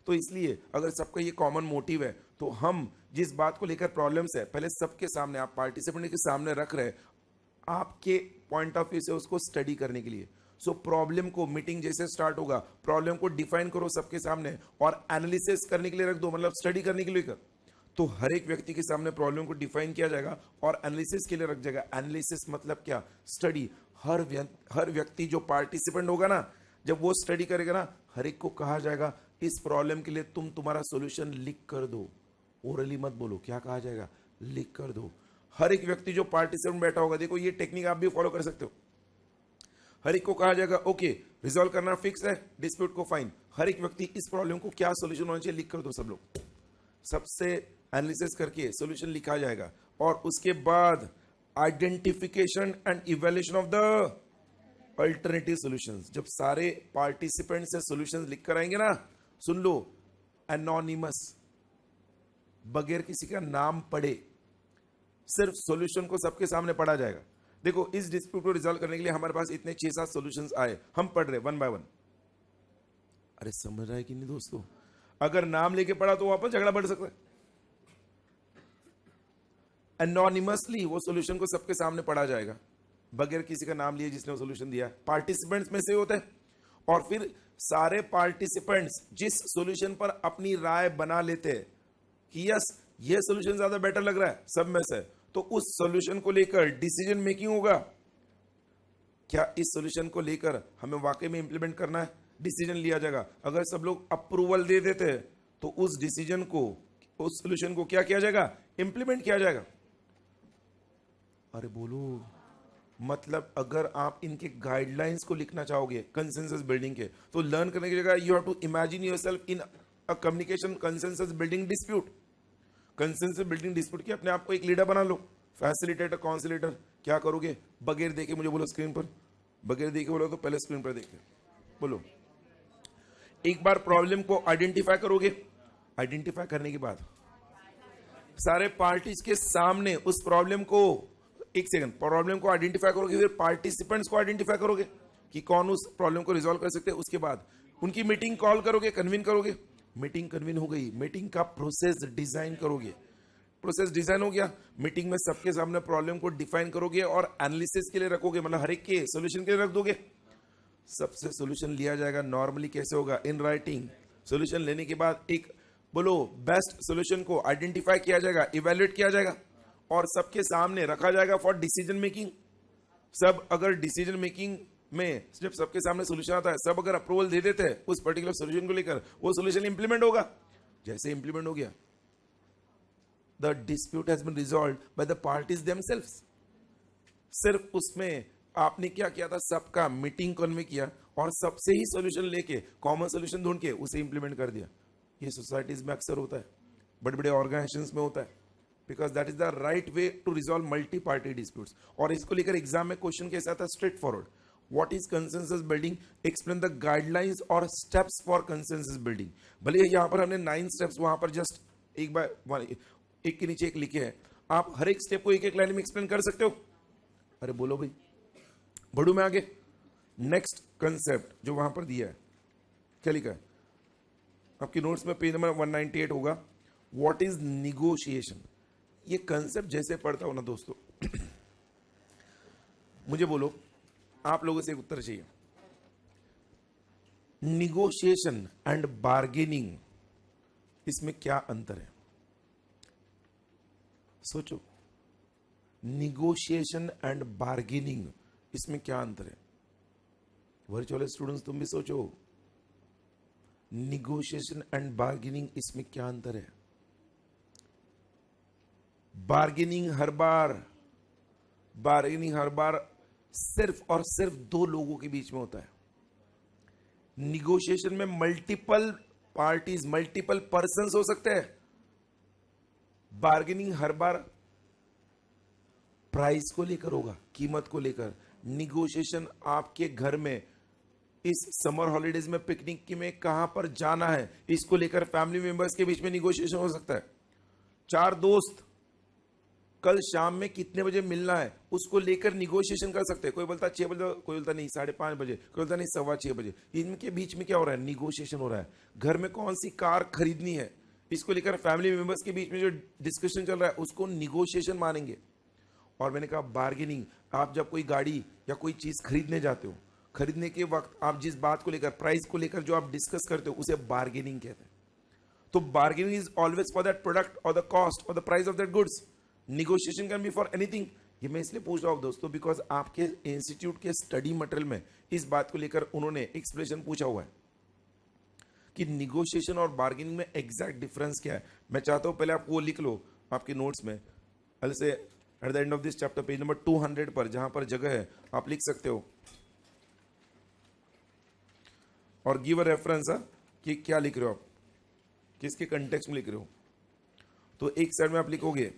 तो इसलिए अगर सबका ये कॉमन मोटिव है, तो हम जिस बात को लेकर प्रॉब्लम्स है पहले सबके सामने, आप पार्टिसिपेंट के सामने रख रहे, आपके पॉइंट ऑफ व्यू से उसको स्टडी करने के लिए। सो प्रॉब्लम को, मीटिंग जैसे स्टार्ट होगा, प्रॉब्लम को डिफाइन करो सबके सामने और एनालिसिस करने के लिए रख दो, मतलब स्टडी करने के लिए कर। तो हर एक व्यक्ति के सामने प्रॉब्लम को डिफाइन किया जाएगा और एनालिसिस के लिए रख जाएगा। एनालिसिस मतलब क्या? स्टडी। हर व्यक्ति जो पार्टिसिपेंट होगा ना, जब वो स्टडी करेगा ना, हर एक को कहा जाएगा इस प्रॉब्लम के लिए तुम्हारा सॉल्यूशन लिख कर दो। ओरली मत बोलो, क्या कहा जाएगा? लिख कर दो। हर एक व्यक्ति जो पार्टिसिपेंट बैठा होगा, देखो ये टेक्निक आप भी फॉलो कर सकते हो। हर एक को कहा जाएगा ओके रिजॉल्व करना फिक्स है, डिस्प्यूट को फाइन। हर एक व्यक्ति इस प्रॉब्लम को क्या सोल्यूशन होना चाहिए लिख कर दो सब लोग, सबसे एनालिसिस करके सोल्यूशन लिखा जाएगा। और उसके बाद identification and evaluation of the alternative solutions. जब सारे पार्टिसिपेंट से सॉल्यूशंस लिख कर आएंगे ना, सुन लो, एनोनिमस, बगैर किसी का नाम पढ़े, सिर्फ सॉल्यूशन को सबके सामने पढ़ा जाएगा। देखो इस डिस्प्यूट को रिजॉल्व करने के लिए हमारे पास इतने 6-7 सॉल्यूशंस आए, हम पढ़ रहे वन बाय वन। अरे समझ रहा है कि नहीं दोस्तों? अगर नाम लेके पढ़ा तो वापस झगड़ा बढ़ सकता है। एनोनिमसली वो सॉल्यूशन को सबके सामने पढ़ा जाएगा, बगैर किसी का नाम लिए जिसने वो सॉल्यूशन दिया। पार्टिसिपेंट्स में से होता है, और फिर सारे पार्टिसिपेंट्स जिस सॉल्यूशन पर अपनी राय बना लेते हैं कि यस ये सॉल्यूशन ज्यादा बेटर लग रहा है सब में से, तो उस सॉल्यूशन को लेकर डिसीजन मेकिंग होगा। क्या इस सॉल्यूशन को लेकर हमें वाकई में इंप्लीमेंट करना है, डिसीजन लिया जाएगा। अगर सब लोग अप्रूवल दे देते हैं तो उस डिसीजन को, उस सॉल्यूशन को क्या किया जाएगा, इंप्लीमेंट किया जाएगा। अरे बोलो, मतलब अगर आप इनके गाइडलाइंस को लिखना चाहोगे कंसेंसस बिल्डिंग के, तो लर्न करने की जगह you have to imagine yourself in a communication consensus building dispute. Consensus building dispute की अपने आप को एक लीडर बना लो, फैसिलिटेटर, काउंसिलेटर। क्या करोगे, बगैर देखे मुझे बोलो स्क्रीन पर, बगैर देखे बोलो तो पहले स्क्रीन पर देखे बोलो। एक बार प्रॉब्लम को आइडेंटिफाई करोगे, आइडेंटिफाई करने के बाद सारे पार्टीज के सामने उस प्रॉब्लम को, एक सेकंड, प्रॉब्लम को आइडेंटिफाई करोगे, फिर पार्टिसिपेंट्स को आइडेंटिफाई करोगे कि कौन उस प्रॉब्लम को रिजॉल्व कर सकते हैं। उसके बाद उनकी मीटिंग कॉल करोगे, कन्वीन करोगे। मीटिंग कन्वीन हो गई, मीटिंग का प्रोसेस डिजाइन करोगे। प्रोसेस डिजाइन हो गया, मीटिंग में सबके सामने प्रॉब्लम को डिफाइन करोगे और एनालिसिस के लिए रखोगे, मतलब हर एक के सॉल्यूशन के लिए रख दोगे। सबसे सॉल्यूशन लिया जाएगा। नॉर्मली कैसे होगा, इन राइटिंग। सॉल्यूशन लेने के बाद एक बोलो बेस्ट सॉल्यूशन को आइडेंटिफाई किया जाएगा, इवैल्यूएट किया जाएगा और सबके सामने रखा जाएगा फॉर डिसीजन मेकिंग। सब अगर डिसीजन मेकिंग में जब सबके सामने सॉल्यूशन आता है, सब अगर अप्रूवल दे देते हैं उस पर्टिकुलर सॉल्यूशन को लेकर, वो सॉल्यूशन इंप्लीमेंट होगा। जैसे इंप्लीमेंट हो गया, the dispute has been resolved by the parties themselves. सिर्फ उसमें आपने क्या किया था, सबका मीटिंग कन्वे किया और सबसे ही सॉल्यूशन लेके, कॉमन सॉल्यूशन ढूंढ के उसे इंप्लीमेंट कर दिया। ये सोसाइटीज में अक्सर होता है, बड़े बड़े ऑर्गेनाइजेशंस में होता है, because that is the right way to resolve multi party disputes. और इसको लेकर एग्जाम में क्वेश्चन कैसा था, straightforward, what is consensus building, explain the guidelines और स्टेप्स फॉर कंसेंसस बिल्डिंग। भले यहाँ पर हमने 9 स्टेप्स वहां पर जस्ट एक बार एक के नीचे एक लिखे हैं, आप हर एक स्टेप को एक एक लाइन में एक्सप्लेन कर सकते हो। अरे बोलो भाई, बढ़ू मैं आगे। नेक्स्ट कंसेप्ट जो वहां पर दिया है, क्या लिखा है आपकी नोट्स में, पेज नंबर 198 होगा, व्हाट इज निगोशिएशन। ये कंसेप्ट जैसे पढ़ता हो ना दोस्तों, मुझे बोलो, आप लोगों से एक उत्तर चाहिए। निगोशिएशन एंड बार्गेनिंग, इसमें क्या अंतर है, सोचो। निगोशिएशन एंड बार्गेनिंग, इसमें क्या अंतर है? वर्चुअल स्टूडेंट्स तुम भी सोचो, निगोशिएशन एंड बार्गेनिंग, इसमें क्या अंतर है? बार्गेनिंग हर बार सिर्फ और सिर्फ 2 लोगों के बीच में होता है। निगोशिएशन में मल्टीपल पार्टीज, मल्टीपल पर्संस हो सकते हैं। बार्गेनिंग हर बार प्राइस को लेकर होगा, कीमत को लेकर। निगोशिएशन आपके घर में इस समर हॉलिडेज में पिकनिक की में कहां पर जाना है, इसको लेकर फैमिली मेंबर्स के बीच में निगोशिएशन हो सकता है। 4 दोस्त कल शाम में कितने बजे मिलना है, उसको लेकर निगोशिएशन कर सकते हैं। कोई बोलता 6 बजे, कोई बोलता नहीं 5:30 बजे, कोई बोलता नहीं 6:15 बजे। इनके बीच में क्या हो रहा है, निगोशिएशन हो रहा है। घर में कौन सी कार खरीदनी है, इसको लेकर फैमिली मेंबर्स के बीच में जो डिस्कशन चल रहा है, उसको निगोशिएशन मानेंगे। और मैंने कहा बार्गेनिंग, आप जब कोई गाड़ी या कोई चीज खरीदने जाते हो, खरीदने के वक्त आप जिस बात को लेकर, प्राइस को लेकर जो आप डिस्कस करते हो, उसे बार्गेनिंग कहते हैं। तो bargaining is always for that product और द कॉस्ट और the price of that goods. Negotiation can be for anything. ये मैं इसलिए पूछ रहा हूं दोस्तों, बिकॉज आपके इंस्टीट्यूट के स्टडी मटेरियल में इस बात को लेकर उन्होंने एक्सप्लेनेशन पूछा हुआ है कि निगोशिएशन और बार्गेनिंग में एग्जैक्ट डिफरेंस क्या है। मैं चाहता हूं पहले आप वो लिख लो आपके नोट्स में, अलग से at the end of this chapter page number 200 पर जहां पर जगह है आप लिख सकते हो और गिव अ रेफरेंस कि क्या लिख रहे हो आप, किसके कंटेक्स्ट में लिख रहे हो। तो एक साइड में आप लिखोगे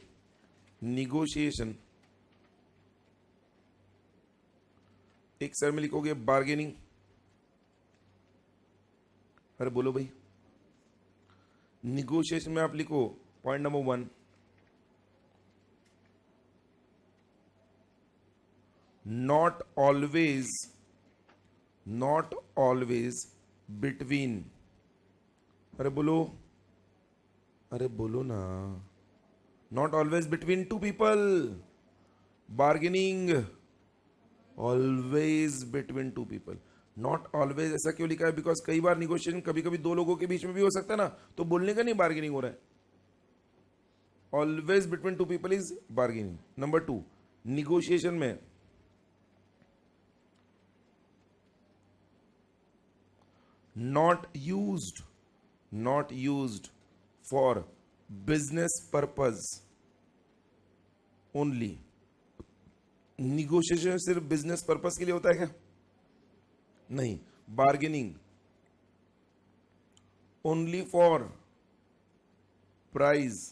निगोशिएशन, एक साइड में लिखोगे बार्गेनिंग। अरे बोलो भाई, निगोशिएशन में आप लिखो point number 1, not always between, अरे बोलो, अरे बोलो ना, not always between two people, bargaining always between two people, not always ऐसा क्यों लिखा है? बिकॉज कई बार निगोशिएशन कभी कभी दो लोगों के बीच में भी हो सकता है ना, तो बोलने का नहीं बार्गेनिंग हो रहा है। Always between two people is bargaining. Number 2, negotiation में not used for business purpose only। Negotiation सिर्फ बिजनेस पर्पस के लिए होता है क्या? नहीं। Bargaining only for price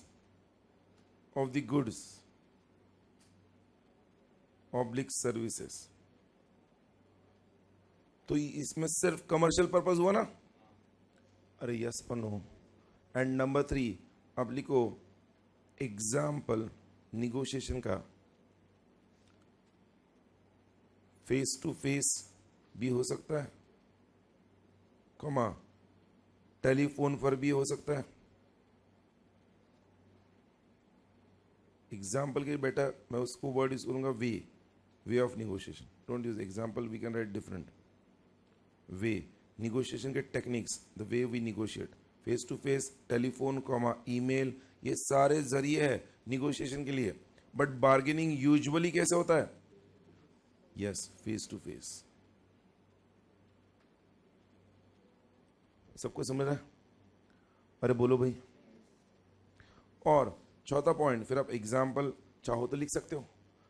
of the goods oblique services. तो इसमें सिर्फ कमर्शियल पर्पस हुआ ना? अरे यस पन्नो। एंड नंबर 3 अब लिखो एग्जाम्पल निगोशिएशन का, फेस टू फेस भी हो सकता है, कॉमा टेलीफोन पर भी हो सकता है। एग्जाम्पल के बेटा मैं उसको वर्ड यूज करूंगा way of negotiation. Don't use example, we can write different way. Negotiation के techniques, the way we negotiate, face to face, telephone, comma email, ये सारे जरिए है निगोशिएशन के लिए। बट बार्गेनिंग यूजुअली कैसे होता है? Yes, face to face. सबको समझ रहा है? अरे बोलो भाई। और चौथा पॉइंट, फिर आप एग्जाम्पल चाहो तो लिख सकते हो,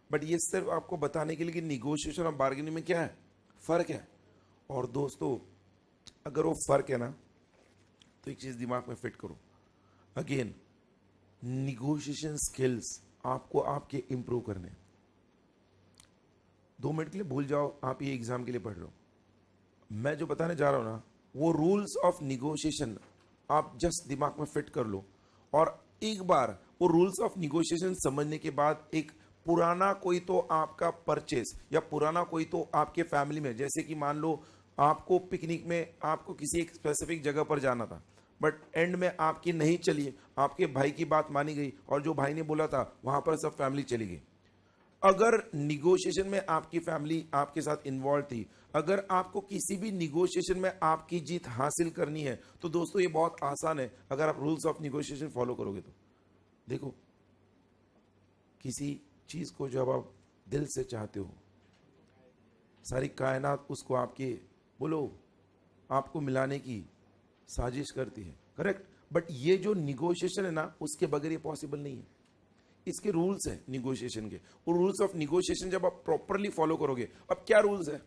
बट ये सिर्फ आपको बताने के लिए कि निगोशिएशन और बार्गेनिंग में क्या है, फर्क है। और दोस्तों अगर वो फर्क है ना, तो एक चीज दिमाग में फिट करो, अगेन निगोशिएशन स्किल्स आपको आपके इंप्रूव करने। 2 मिनट के लिए भूल जाओ आप ये एग्जाम के लिए पढ़ रहे हो, मैं जो बताने जा रहा हूं ना वो रूल्स ऑफ निगोशिएशन आप जस्ट दिमाग में फिट कर लो। और एक बार वो रूल्स ऑफ निगोशिएशन समझने के बाद एक पुराना कोई तो आपका परचेस या पुराना कोई तो आपके फैमिली में, जैसे कि मान लो आपको पिकनिक में आपको किसी एक स्पेसिफिक जगह पर जाना था, बट एंड में आपकी नहीं चली, आपके भाई की बात मानी गई और जो भाई ने बोला था वहां पर सब फैमिली चली गई। अगर निगोशिएशन में आपकी फैमिली आपके साथ इन्वॉल्व थी, अगर आपको किसी भी निगोशिएशन में आपकी जीत हासिल करनी है, तो दोस्तों ये बहुत आसान है अगर आप रूल्स ऑफ निगोशिएशन फॉलो करोगे तो। देखो, किसी चीज को जब आप दिल से चाहते हो, सारी कायनात उसको आपके बोलो आपको मिलाने की साजिश करती है, करेक्ट। बट ये जो निगोशिएशन है ना, उसके बगैर ये पॉसिबल नहीं है। इसके रूल्स है निगोशिएशन के, और रूल्स ऑफ निगोशिएशन जब आप प्रॉपरली फॉलो करोगे। अब क्या रूल्स है?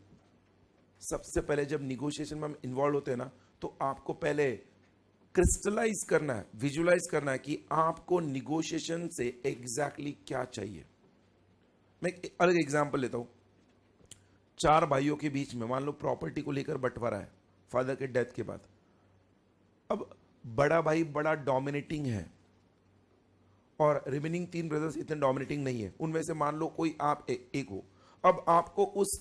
सबसे पहले जब निगोशिएशन में हम इन्वॉल्व होते हैं ना, तो आपको पहले क्रिस्टलाइज करना है, विजुअलाइज करना है कि आपको निगोशिएशन से एग्जैक्टली क्या चाहिए। मैं एक अलग एग्जांपल लेता हूं। 4 भाइयों के बीच में मान लो प्रॉपर्टी को लेकर बंटवारा है फादर के डेथ के बाद। अब बड़ा भाई बड़ा डोमिनेटिंग है और रिमेनिंग 3 ब्रदर्स इतने डोमिनेटिंग नहीं है, उनमें से मान लो कोई आप एक हो। अब आपको उस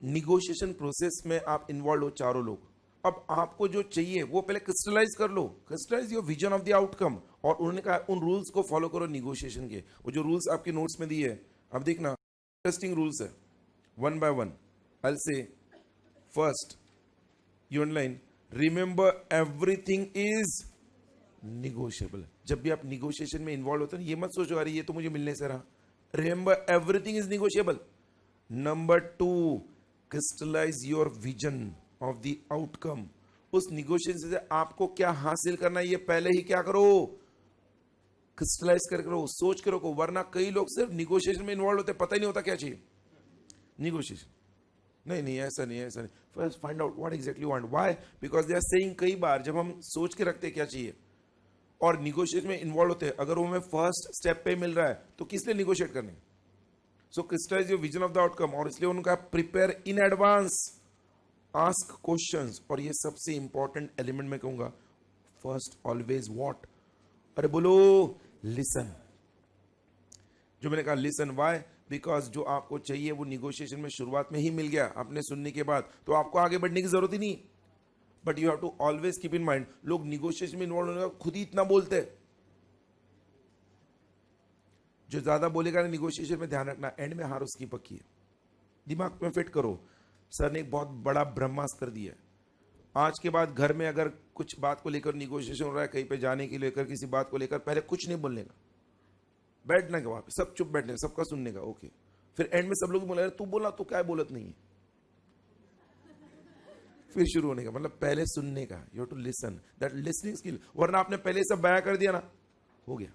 निगोशिएशन प्रोसेस में आप इन्वॉल्व हो, चारों लोग। अब आपको जो चाहिए वो पहले क्रिस्टलाइज कर लो, crystallize your vision of the outcome. और उन्होंने कहा उन रूल्स को फॉलो करो निगोशिएशन के। वो जो रूल्स आपके नोट्स में दिए है, अब देखना, इंटरेस्टिंग रूल्स है। 1 by 1 आई विल से first, you underline, remember everything is negotiable. जब भी आप निगोशिएशन में इन्वॉल्व होते हैं, ये मत सोचो अरे ये तो मुझे मिलने से रहा। Remember everything is negotiable. Number 2, crystallize your vision of the outcome. उस निगोशिएशन से आपको क्या हासिल करना है, ये पहले ही क्या करो, क्रिस्टलाइज करके रखो, सोच के रखो, वरना कई लोग सिर्फ निगोशिएशन में इन्वॉल्व होते, पता ही नहीं होता क्या चाहिए। निगोशिएशन, नहीं नहीं ऐसा नहीं, ऐसा नहीं, first find out what exactly want, why, because they are saying, कई बार जब हम सोच के रखते क्या चाहिए और निगोशिएशन में इन्वॉल्व होते हैं, अगर वो हमें फर्स्ट स्टेप पे मिल रहा है तो किस लिए निगोशिएट करने। So crystallize your vision of the outcome, और इसलिए उनका prepare in advance, ask questions, और ये सबसे इंपॉर्टेंट एलिमेंट मैं कहूंगा, फर्स्ट ऑलवेज व्हाट, अरे बोलो लिसन। जो मैंने कहा लिसन, व्हाई, बिकॉज जो आपको चाहिए वो निगोशिएशन में शुरुआत में ही मिल गया, आपने सुनने के बाद तो आपको आगे बढ़ने की जरूरत ही नहीं। But you have to always keep in mind, लोग निगोशिएशन में इन्वॉल्व होने का खुद ही इतना बोलते हैं, जो ज्यादा बोलेगा ना निगोशिएशन में, ध्यान रखना एंड में हार उसकी पक्की है। दिमाग में फिट करो, सर ने एक बहुत बड़ा ब्रह्मास्त्र दिया है। आज के बाद घर में अगर कुछ बात को लेकर निगोशिएशन हो रहा है, कहीं पे जाने के लेकर, किसी बात को लेकर, पहले कुछ नहीं बोलने का, बैठना का, वहां पे सब चुप बैठने का, सबका सुनने का, ओके। फिर एंड में सब लोग बोले तू बोला तो क्या बोलत नहीं है, फिर शुरू होने का, मतलब पहले सुनने का, you have to listen, that listening skill. वरना आपने पहले सब बयां कर दिया ना, हो गया,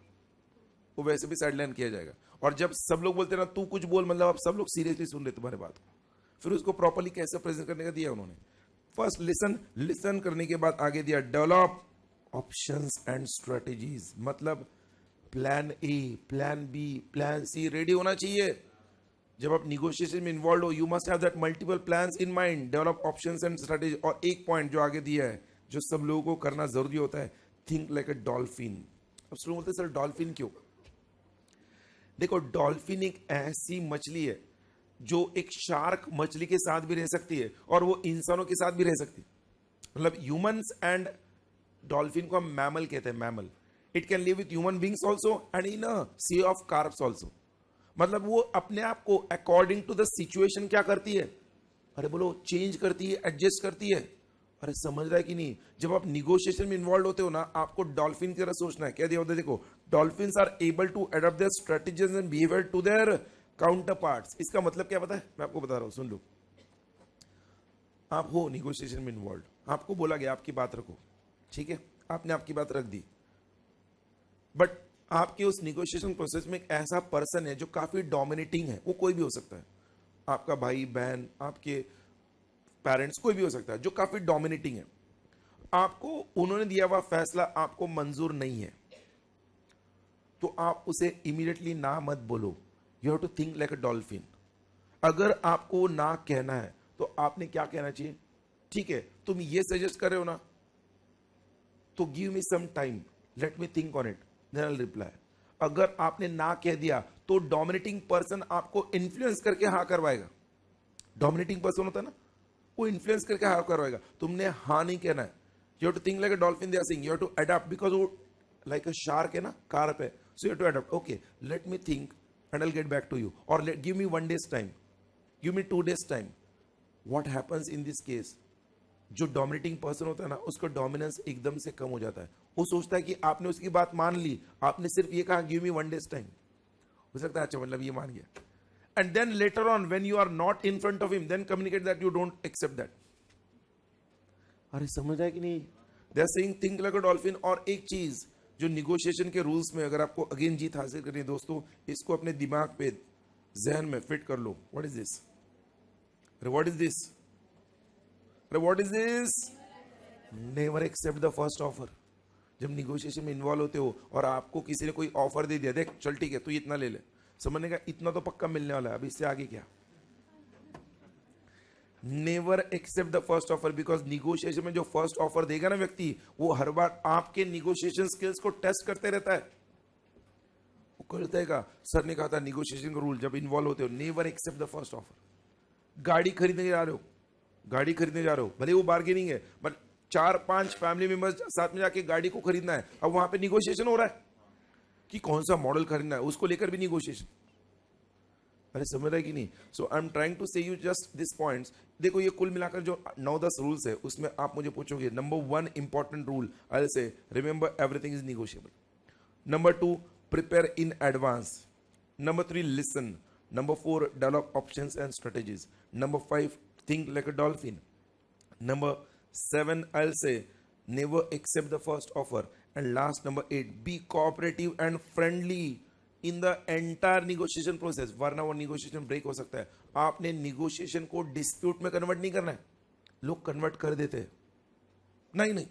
वो वैसे भी साइडलाइन किया जाएगा। और जब सब लोग बोलते ना तू कुछ बोल, मतलब आप सब लोग सीरियसली सुन रहे तुम्हारे बात को, फिर उसको प्रॉपर्ली कैसे प्रेजेंट करने का दिया उन्होंने। फर्स्ट लिसन, लिसन करने के बाद आगे दिया डेवलप ऑप्शंस एंड स्ट्रेटेजीज, मतलब plan A, plan B, plan C ready होना चाहिए। जब आप निगोशिएशन में इन्वॉल्व हो, you must have that multiple plans in mind, develop options and strategy. और एक पॉइंट जो आगे दिया है, जो सब लोगों को करना जरूरी होता है, थिंक लाइक अ डॉल्फिन। अब शुरू बोलते सर डॉल्फिन क्यों? देखो, डॉल्फिन एक ऐसी मछली है जो एक शार्क मछली के साथ भी रह सकती है और वो इंसानों के साथ भी रह सकती है। मतलब ह्यूमंस एंड डॉल्फिन को हम मैमल कहते हैं, mammal. It can live with human beings also and in a sea of carbs also. मतलब वो अपने आप को अकॉर्डिंग टू द सिचुएशन क्या करती है, अरे बोलो चेंज करती है, एडजस्ट करती है। अरे समझ रहा है कि नहीं? जब आप निगोशिएशन में इन्वॉल्व होते हो ना, आपको डॉल्फिन की तरह सोचना है। क्या दिया होता है? देखो, dolphins are able to adopt their strategies and behaviour to their counterparts. इसका मतलब क्या पता है? मैं आपको बता रहा हूं, सुन लो। आप हो निगोशिएशन में इन्वॉल्व, आपको बोला गया आपकी बात रखो, ठीक है, आपने आपकी बात रख दी, बट आपके उस निगोशिएशन प्रोसेस में एक ऐसा पर्सन है जो काफी डोमिनेटिंग है। वो कोई भी हो सकता है, आपका भाई बहन, आपके पेरेंट्स, कोई भी हो सकता है जो काफी डोमिनेटिंग है। आपको उन्होंने दिया हुआ फैसला आपको मंजूर नहीं है, तो आप उसे इमीडिएटली ना मत बोलो। You have to think like a dolphin. अगर आपको ना कहना है तो आपने क्या कहना चाहिए? ठीक है, तुम ये सजेस्ट कर रहे हो ना, तो give me some time, let me think on it, then I will reply. अगर आपने ना कह दिया तो डोमिनेटिंग पर्सन आपको इन्फ्लुएंस करके हाँ करवाएगा। डोमिनेटिंग पर्सन होता है ना, वो इन्फ्लुएंस करके हाँ करवाएगा। तुमने हाँ नहीं कहना है। You have to think like a dolphin, they are saying you have to adopt, because वो लाइक अ शार्क है ना, कार्प है, so you have to adopt. Okay, let me think and I will get back to you, और give me 1 days time, give me 2 days time. What happens in this case, जो dominating person होता है ना, उसका dominance एकदम से कम हो जाता है। वो सोचता है कि आपने उसकी बात मान ली, आपने सिर्फ ये कहा गिव मी 1 डेज टाइम, हो सकता है अच्छा मतलब ये मान गया, and then later on when you are not in front of him, then communicate that you don't accept that. अरे समझ आया कि नहीं? They are saying think like a dolphin। और एक चीज जो निगोशिएशन के रूल्स में, अगर आपको अगेन जीत हासिल करनी है दोस्तों, इसको अपने दिमाग पे, जहन में फिट कर लो। What is this? अरे व्हाट इज दिस? अरे what is this? Never accept the first offer. जब निगोशिएशन में इन्वॉल्व होते हो और आपको किसी ने कोई ऑफर दे दिया, देख चल ठीक है तू इतना ले ले, समझने का इतना तो पक्का मिलने वाला है, अब इससे आगे क्या? Never accept the first offer, because negotiation में जो फर्स्ट ऑफर देगा ना व्यक्ति, वो हर बार आपके निगोशिएशन स्किल्स को टेस्ट करते रहता है। वो करता है। सर ने कहा था निगोशिएशन का रूल, जब इन्वॉल्व होते हो never accept the first offer. गाड़ी खरीदने जा रहे हो, गाड़ी खरीदने जा रहे हो, भले वो बार्गेनिंग है, बट 4-5 फैमिली मेंबर्स साथ में जाके गाड़ी को खरीदना है। अब वहां पे निगोशिएशन हो रहा है कि कौन सा मॉडल खरीदना है, उसको लेकर भी निगोशिएशन। अरे समझ रहा है कि नहीं? सो आई एम ट्राइंग टू से यू जस्ट दिस पॉइंट्स। देखो, ये कुल मिलाकर जो 9-10 रूल्स है, उसमें आप मुझे पूछोगे, number 1 important rule I will से, remember everything is negotiable. Number 2, prepare in advance. Number 3, listen. Number 4, develop options and strategies. Number 5, think like a dolphin. Number 7, I'll say never accept the first offer. And last number 8, be cooperative and friendly in the entire negotiation process, वरना वो negotiation break हो सकता है. आपने negotiation को dispute में convert नहीं करना है. लोग convert कर देते हैं. नहीं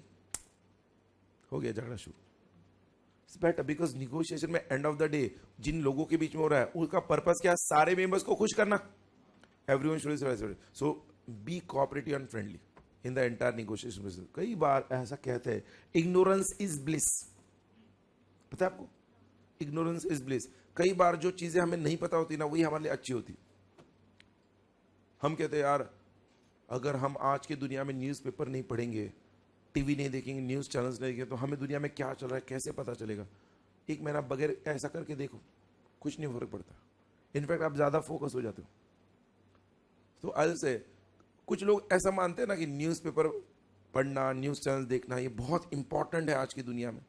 हो गया झगड़ा शुरू. It's better because negotiation में end of the day जिन लोगों के बीच में हो रहा है उनका पर्पस क्या है? सारे मेंबर्स को खुश करना. Everyone should be satisfied. So be cooperative and friendly in the entire negotiation process. कई बार ऐसा कहते हैं ignorance is bliss. पता है आपको? Ignorance is bliss. कई बार जो चीजें हमें नहीं पता होती ना वही हमारे लिए अच्छी होती. हम कहते हैं यार अगर हम आज की दुनिया में न्यूज़पेपर नहीं पढ़ेंगे, टीवी नहीं देखेंगे, न्यूज़ चैनल्स नहीं देखेंगे तो हमें दुनिया में क्या चल रहा है कैसे पता चलेगा? एक महीना बगैर ऐसा करके देखो, कुछ नहीं फर्क पड़ता. इनफैक्ट आप ज़्यादा फोकस हो जाते हो. तो आज से कुछ लोग ऐसा मानते हैं ना कि न्यूज़पेपर पढ़ना, न्यूज़ चैनल देखना ये बहुत इंपॉर्टेंट है आज की दुनिया में.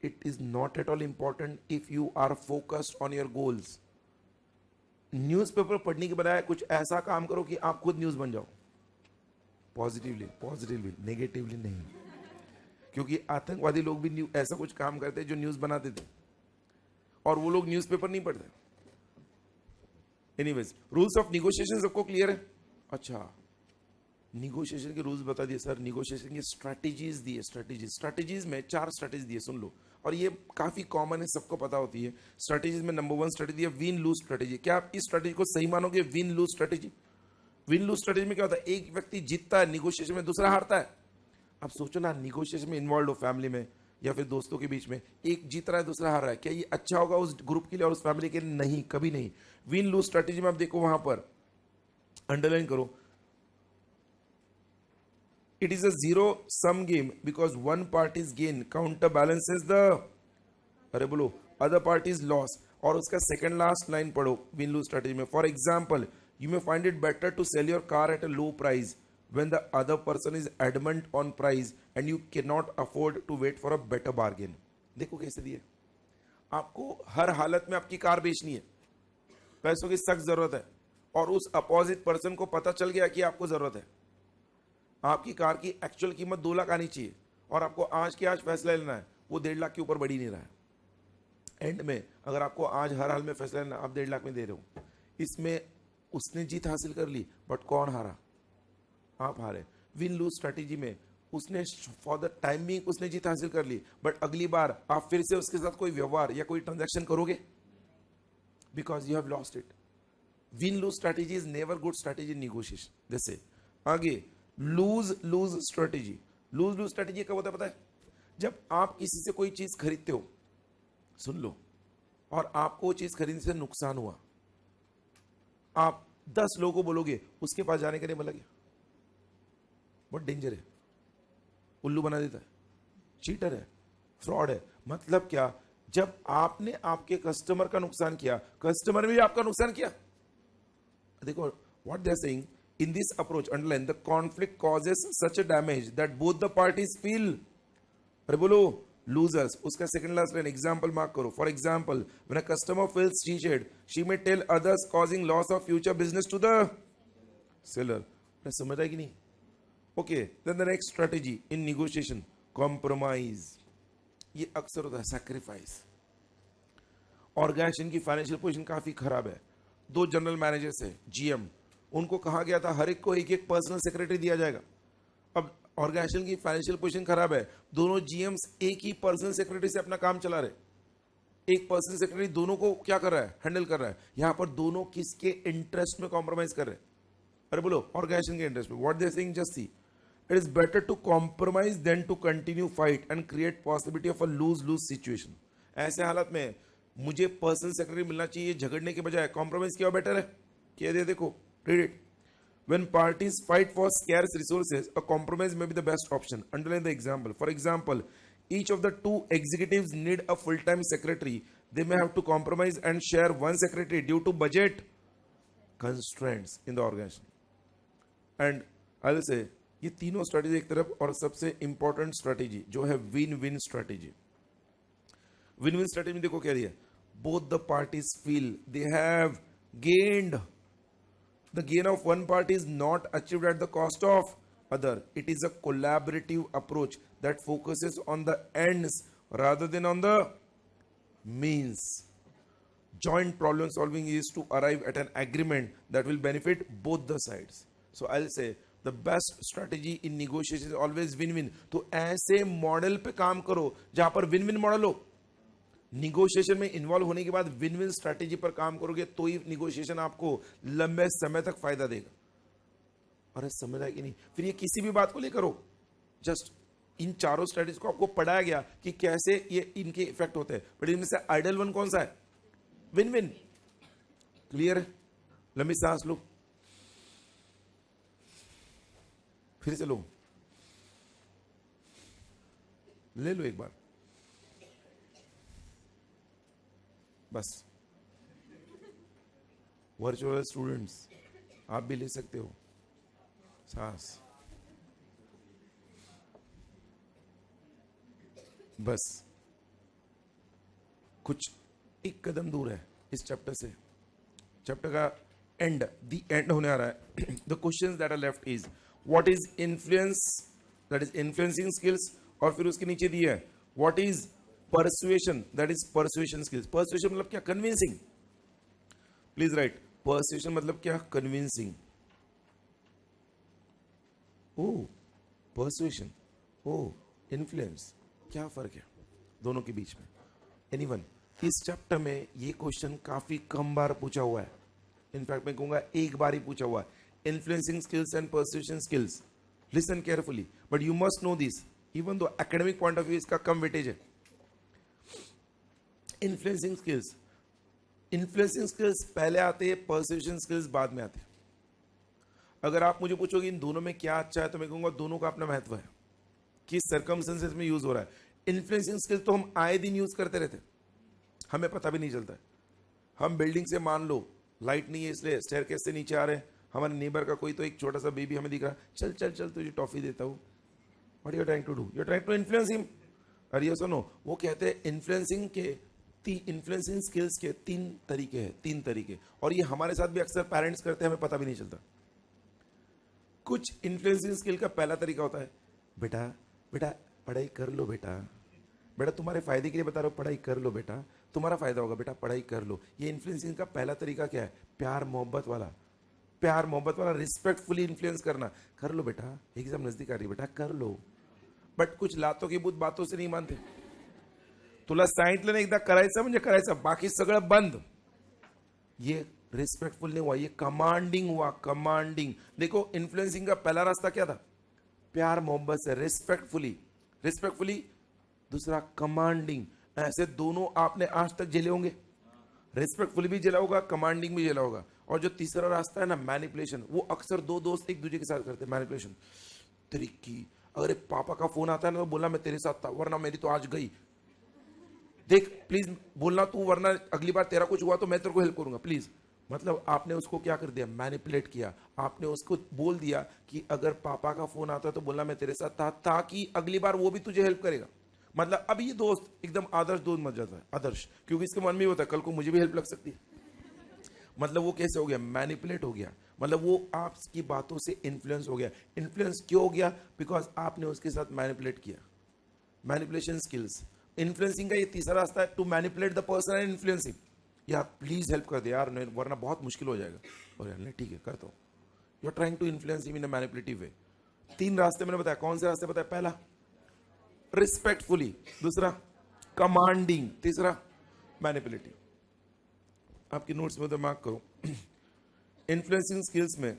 It is not at all important if you are focused on your goals. Newspaper पढ़ने के बजाय कुछ ऐसा काम करो कि आप खुद न्यूज़ बन जाओ. पॉजिटिवली, नेगेटिवली नहीं. क्योंकि आतंकवादी लोग भी ऐसा कुछ काम करते जो न्यूज़ बनाते थे और वो लोग न्यूज़पेपर नहीं पढ़ते. एनीवेज, रूल्स ऑफ निगोशिएशन सबको क्लियर है? अच्छा, निगोशिएशन के रूल्स बता दिए सर. निगोशिएशन की स्ट्रैटेजीज दिए. स्ट्रैटेजीज में 4 स्ट्रैटेजी दिए, सुन लो. और ये काफी कॉमन है, सबको पता होती है. स्ट्रैटेजीज में नंबर 1 स्ट्रैटेजी है विन लूज स्ट्रैटेजी. क्या आप इस स्ट्रैटेजी को सही मानोगे? Win lose strategy. Win lose strategy में क्या होता है? एक व्यक्ति जीतता है निगोशिएशन में, दूसरा हारता है. अब सोचो ना, निगोशिएशन में इन्वॉल्व हो फैमिली में या फिर दोस्तों के बीच में, एक जीत रहा है दूसरा हार रहा है, क्या ये अच्छा होगा उस ग्रुप के लिए और उस फैमिली के लिए? नहीं, कभी नहीं. विन लूज स्ट्रैटेजी में आप देखो, वहां पर अंडरलाइन करो, it is a zero sum game because one party's gain counterbalances the अरे बोलो other party's loss. और उसका सेकंड लास्ट लाइन पढ़ो विन लूज स्ट्रेटेजी में. For example, you may find it better to sell your car at a low price when the other person is adamant on price and you cannot afford to wait for a better bargain. देखो कैसे दिए. आपको हर हालत में आपकी car बेचनी है, पैसों की सख्त जरूरत है और उस अपोजिट पर्सन को पता चल गया कि आपको जरूरत है. आपकी कार की एक्चुअल कीमत 2 लाख आनी चाहिए और आपको आज के आज फैसला लेना है, वो 1.5 लाख के ऊपर बढ़ ही नहीं रहा है. एंड में अगर आपको आज हर हाल में फैसला लेना, आप 1.5 लाख में दे रहे हो. इसमें उसने जीत हासिल कर ली, बट कौन हारा? आप हारे. विन लूज स्ट्रैटेजी में उसने फॉर द टाइम बिंग उसने जीत हासिल कर ली, बट अगली बार आप फिर से उसके साथ कोई व्यवहार या कोई ट्रांजैक्शन करोगे because you have lost it. Win lose strategy is never good strategy in negotiation. जैसे आगे lose lose strategy. Lose lose strategy कब होता है पता है? जब आप किसी से कोई चीज खरीदते हो, सुन लो, और आपको वो चीज खरीदने से नुकसान हुआ, आप 10 लोगों को बोलोगे उसके पास जाने के लिए बोला गया. बहुत डेंजर है, उल्लू बना देता है, चीटर है, फ्रॉड है. मतलब क्या? जब आपने आपके कस्टमर का नुकसान किया, कस्टमर ने भी आपका नुकसान किया. देखो what they are saying in this approach, underline the conflict causes such a damage that both the parties feel, अरे बोलो, losers. उसका second last line example mark करो. For example, when a customer feels cheated, she may tell others, causing loss of future business to the seller. समझ आएगी नहीं? Okay, then the next strategy in negotiation, compromise. ये अक्सर होता है sacrifice. Organisation की financial position काफी खराब है. 2 जनरल मैनेजर्स है, जीएम, उनको कहा गया था हर एक को एक एक पर्सनल सेक्रेटरी दिया जाएगा. अब ऑर्गेनाइजेशन की फाइनेंशियल पोजीशन खराब है, दोनों जीएम्स एक ही पर्सनल सेक्रेटरी से अपना काम चला रहे. एक पर्सनल सेक्रेटरी दोनों को क्या कर रहा है? हैंडल कर रहा है. यहां पर दोनों किसके इंटरेस्ट में कॉम्प्रोमाइज कर रहे हैं? अरे बोलो, ऑर्गेनाइजेशन के इंटरेस्ट में. What they are saying, just see, it is better to compromise than to continue fight and create possibility of a lose lose situation. ऐसे हालत में मुझे पर्सनल सेक्रेटरी मिलना चाहिए, झगड़ने के बजाय कॉम्प्रोमाइज किया बेटर है. क्या दे देखो, read it. When parties fight for scarce resources, a compromise may be the best option. Underline the example. For example, each of the 2 executives need a full-time secretary. They may have to compromise and share one secretary due to budget constraints in the organization. And I will say, ये तीनों strategy एक तरफ, और सबसे important strategy जो है win win strategy. Win win strategy में देखो क्या दिया, both the parties feel they have gained. The gain of one party is not achieved at the cost of other. It is a collaborative approach. that focuses on the ends rather than on the means. Joint problem solving is to arrive at an agreement that will benefit both the sides. So I'll say the best strategy in negotiation is always win-win. तो ऐसे model पे काम करो जहां पर win win model हो. Negotiation में involve होने के बाद विन विन स्ट्रैटेजी पर काम करोगे तो ही निगोशिएशन आपको लंबे समय तक फायदा देगा. अरे समझ आया कि नहीं? फिर ये किसी भी बात को लेकर हो, जस्ट इन चारों स्ट्रैटेजी को आपको पढ़ाया गया कि कैसे ये इनके इफेक्ट होते हैं, बट इनमें से आइडियल वन कौन सा है? Win win. क्लियर है? लंबी सांस लो, फिर से लो, ले लो एक बार, बस. वर्चुअल स्टूडेंट्स आप भी ले सकते हो सांस. बस कुछ एक कदम दूर है इस चैप्टर से. चैप्टर का एंड, द एंड होने आ रहा है. The questions that are left is what is influence, that is influencing skills, और फिर उसके नीचे दिया है what is persuasion, that is persuasion skills. Persuasion मतलब क्या? कन्विंसिंग. प्लीज राइट, परसुएशन मतलब क्या? कन्विंसिंग. ओ परसुएशन, ओ इन्फ्लुएंस, क्या फर्क है दोनों के बीच में? एनीवन? इस चैप्टर में ये क्वेश्चन काफी कम बार पूछा हुआ है. इनफैक्ट मैं कहूंगा एक बार ही पूछा हुआ है. Influencing skills and persuasion skills. Listen carefully, but you must no this, even though academic point of view इसका कम वेटेज है. इन्फ्लुएंसिंग स्किल्स, इन्फ्लुएंसिंग स्किल्स पहले आते हैं, परसुएशन स्किल्स बाद में आते हैं. अगर आप मुझे पूछोगे इन दोनों में क्या अच्छा है, तो मैं कहूंगा दोनों का अपना महत्व है, किस सर्कमस्टेंसेस में यूज हो रहा है. इन्फ्लुएंसिंग स्किल्स तो हम आए दिन यूज करते रहते, हमें पता भी नहीं चलता है. हम बिल्डिंग से, मान लो लाइट नहीं है इसलिए स्टेयरकेस से नीचे आ रहे हैं, हमारे नेबर का कोई तो एक छोटा सा बेबी हमें दिख रहा है, चल चल चल तुझे टॉफी देता हूँ. What you are trying to do? You are trying to influence him. अरे ये सुनो, वो कहते हैं इन्फ्लुएंसिंग के इन्फ्लुएंसिंग स्किल्स के तीन तरीके हैं, तीन तरीके. और ये हमारे साथ भी अक्सर पेरेंट्स करते हैं, हमें पता भी नहीं चलता. कुछ इन्फ्लुएंसिंग स्किल का पहला तरीका होता है, बेटा बेटा पढ़ाई कर लो, बेटा बेटा तुम्हारे फायदे के लिए बता रहा हूं, पढ़ाई कर लो बेटा, तुम्हारा फायदा होगा, बेटा पढ़ाई कर लो. ये इन्फ्लुएंसिंग का पहला तरीका क्या है? प्यार मोहब्बत वाला. प्यार मोहब्बत वाला, रिस्पेक्टफुली इन्फ्लुएंस करना. कर लो बेटा, एग्जाम नजदीक आ रही है बेटा, कर लो. बट कुछ लातों की बुत बातों से नहीं मानते. तुला सांगितलं ना एकदा करायचं म्हणजे करायचं, बाकी सगळं बंद. ये रिस्पेक्टफुल नहीं हुआ, ये कमांडिंग हुआ. कमांडिंग. देखो इन्फ्लुएंसिंग का पहला रास्ता क्या था? प्यार मोहब्बत से, रिस्पेक्टफुली. रिस्पेक्टफुली. दूसरा कमांडिंग. ऐसे दोनों आपने आज तक झेले होंगे, रिस्पेक्टफुली भी झेला होगा, कमांडिंग भी झेला होगा. और जो तीसरा रास्ता है ना, मैनिपुलेशन, वो अक्सर दो दोस्त एक दूसरे के साथ करते हैं. मैनिपुलेशन तरीकी, अगर पापा का फोन आता है ना तो बोलना मैं तेरे साथ था, वरना मेरी तो आज गई. देख प्लीज बोलना तू, वरना अगली बार तेरा कुछ हुआ तो मैं तेरे को हेल्प करूंगा प्लीज. मतलब आपने उसको क्या कर दिया? मैनिपुलेट किया. आपने उसको बोल दिया कि अगर पापा का फोन आता तो बोलना मैं तेरे साथ था, ताकि अगली बार वो भी तुझे हेल्प करेगा. मतलब अब ये दोस्त एकदम आदर्श दोस्त मत जाता है, आदर्श, क्योंकि इसके मन में होता है कल को मुझे भी हेल्प लग सकती है. मतलब वो कैसे हो गया? मैनिपुलेट हो गया. मतलब वो आपकी बातों से इन्फ्लुएंस हो गया. इन्फ्लुएंस क्यों हो गया? बिकॉज आपने उसके साथ मैनिपुलेट किया. Manipulation skills. इन्फ्लुएंसिंग का ये तीसरा रास्ता है, to manipulate the person and influence him. यार प्लीज हेल्प कर दे यार, वरना बहुत मुश्किल हो जाएगा. और यार ठीक है करता हूँ. You are trying to influence him in a manipulative way. तीन रास्ते मैंने बताया. कौन से रास्ते बताया? पहला रिस्पेक्टफुली, दूसरा कमांडिंग, तीसरा मैनिपुलेटिव. आपकी नोट्स में तो मार्क करो. इन्फ्लुएंसिंग स्किल्स में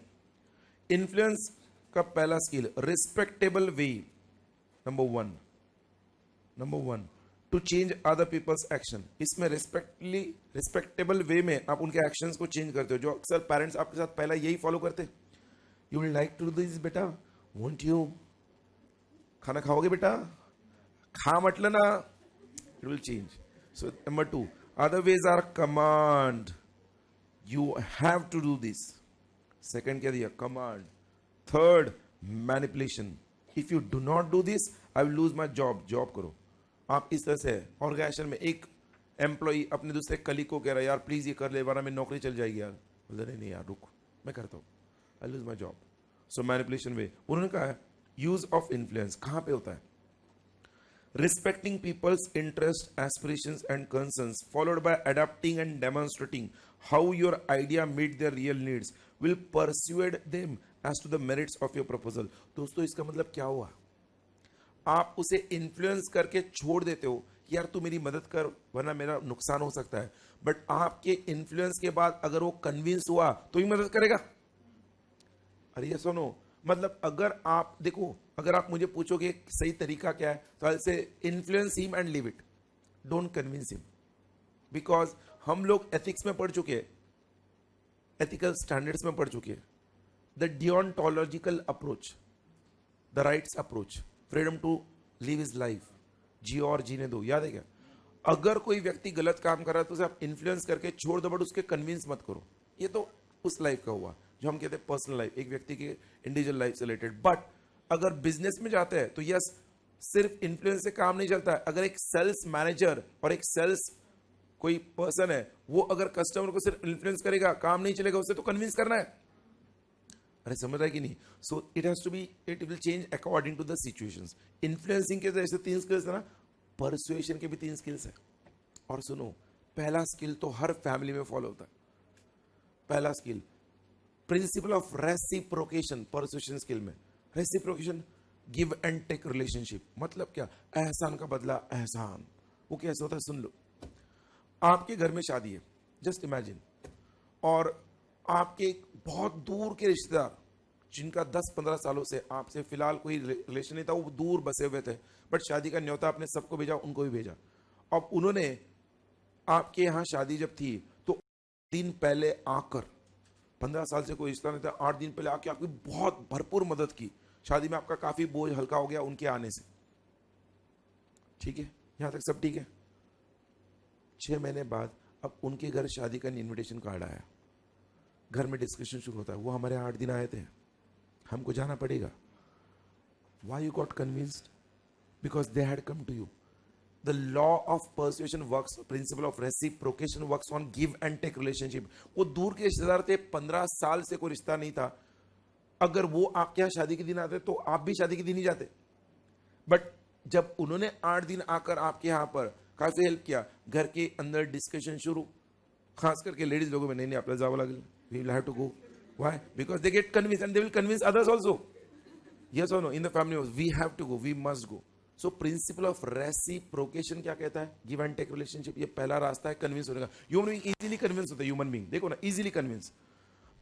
इन्फ्लुएंस का पहला skill respectable way. Number one to change other peoples action. इसमें रिस्पेक्टेबल वे में आप उनके एक्शंस को चेंज करते हो, जो अक्सर पेरेंट्स आपके साथ पहला यही फॉलो करते. You will like to do this बेटा, वोंट यू? खाना खाओगे बेटा? खा म्हटलं ना, it will change. So number two, other ways are command. You have to do this. Second क्या दिया? Command. Third manipulation. If you do not do this I will lose my job. Job करो. आप इस तरह से organisation में एक employee अपने दूसरे कलीग को कह रहा है यार प्लीज ये कर ले वरना मेरी नौकरी चल जाएगी. यार बोल रहे नहीं यार रुक, मैं करता हूँ, I lose my job. So manipulation way. उन्होंने कहा है यूज ऑफ इन्फ्लुएंस कहाँ पे होता है? respecting people's interests, aspirations, and concerns, followed by adapting and demonstrating how your idea meet their real needs, will persuade them as to the merits of your proposal. दोस्तों इसका मतलब क्या हुआ? आप उसे इन्फ्लुएंस करके छोड़ देते हो कि यार तू मेरी मदद कर वरना मेरा नुकसान हो सकता है, बट आपके इन्फ्लुएंस के बाद अगर वो कन्विंस हुआ तो ही मदद करेगा. अरे ये सुनो, मतलब अगर आप देखो, अगर आप मुझे पूछोगे सही तरीका क्या है तो आई से influence him and leave it, don't convince him. Because हम लोग एथिक्स में पढ़ चुके हैं, एथिकल स्टैंडर्ड्स में पढ़ चुके हैं. The deontological approach, the rights approach, freedom to live is life, जियो और जीने दो, याद है क्या? अगर कोई व्यक्ति गलत काम कर रहा है तो उसे आप इन्फ्लुएंस करके छोड़ दो, बट उसके कन्विंस मत करो. ये तो उस लाइफ का हुआ जो हम कहते हैं पर्सनल लाइफ, एक व्यक्ति के इंडिविजुअल लाइफ से रिलेटेड. बट अगर बिजनेस में जाते हैं तो यस, सिर्फ इन्फ्लुएंस से काम नहीं चलता है. अगर एक सेल्स मैनेजर और एक सेल्स कोई पर्सन है, वो अगर कस्टमर को सिर्फ इन्फ्लुएंस करेगा, काम नहीं चलेगा, उसे तो कन्विंस करना है. अरे समझ रहा है कि नहीं? So it has to be, it will change according to the situations. Influencing के जैसे 3 स्किल्स है ना, परसुएशन के भी 3 स्किल्स है. और सुनो, पहला स्किल तो हर फैमिली में फॉलो होता है. पहला skill, principle of reciprocation. Persuasion skill में reciprocation, give and take relationship. मतलब क्या? एहसान का बदला एहसान. वो कैसे होता है सुन लो. आपके घर में शादी है, जस्ट इमेजिन, और आपके एक बहुत दूर के रिश्तेदार जिनका 10-15 सालों से आपसे फिलहाल कोई रिलेशन नहीं था, वो दूर बसे हुए थे, बट शादी का न्योता आपने सबको भेजा, उनको भी भेजा. अब उन्होंने आपके यहाँ शादी जब थी तो दिन पहले आकर, 15 साल से कोई रिश्ता नहीं था, 8 दिन पहले आके आपकी बहुत भरपूर मदद की. शादी में आपका काफी बोझ हल्का हो गया उनके आने से. ठीक है, यहां तक सब ठीक है. 6 महीने बाद अब उनके घर शादी का इनविटेशन कार्ड आया. घर में डिस्कशन शुरू होता है, वो हमारे 8 दिन आए थे, हमको जाना पड़ेगा. Why you got convinced? Because they had come to you. The law of persuasion works, principle of reciprocation works on give and take relationship. वो दूर के रिश्तेदार थे, 15 साल से कोई रिश्ता नहीं था. अगर वो आपके यहाँ शादी के दिन आते तो आप भी शादी के दिन ही जाते. बट जब उन्होंने 8 दिन आकर आपके यहाँ पर काफी हेल्प किया, घर के अंदर डिस्कशन शुरू, खास करके लेडीज लोगों में, नहीं नहीं आपल्याला जावं लागेल, we will have to go. Why? Because they get convinced and they will convince others also. Yes or no? In the family, we have to go, we must go. So principle of reciprocation क्या कहता है? Give and take relationship. ये पहला रास्ता है convince होने का. Human being easily convince होता है. ह्यूमन बीइंग देखो ना, इजीली कन्विंस.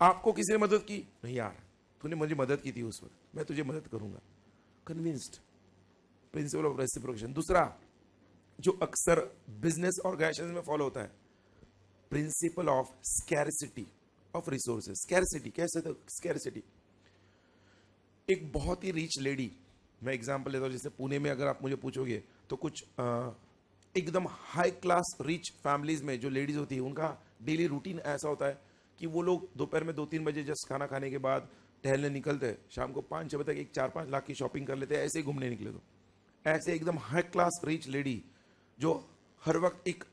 आपको किसी ने मदद की, नहीं यार तूने मुझे मदद की थी उस वक्त, मैं तुझे मदद करूंगा. कन्विंस्ड. Principal of reciprocation. दूसरा जो अक्सर बिजनेस ऑर्गेनाइजेशन में फॉलो होता है, principal of scarcity of resources. Scarcity कैसे? तो स्कैरसिटी, एक बहुत ही रिच लेडी, मैं एग्जांपल लेता हूं, जैसे पुणे में अगर आप मुझे पूछोगे तो कुछ एकदम हाई क्लास रिच फैमिलीज में जो लेडीज होती है, उनका डेली रूटीन ऐसा होता है कि वो लोग दोपहर में 2-3 बजे जस्ट खाना खाने के बाद टहलने निकलते हैं, शाम को 5-6 बजे तक एक 4-5 लाख की शॉपिंग कर लेते हैं, ऐसे ही घूमने निकले. तो ऐसे एकदम हाई क्लास रिच लेडी जो हर वक्त एक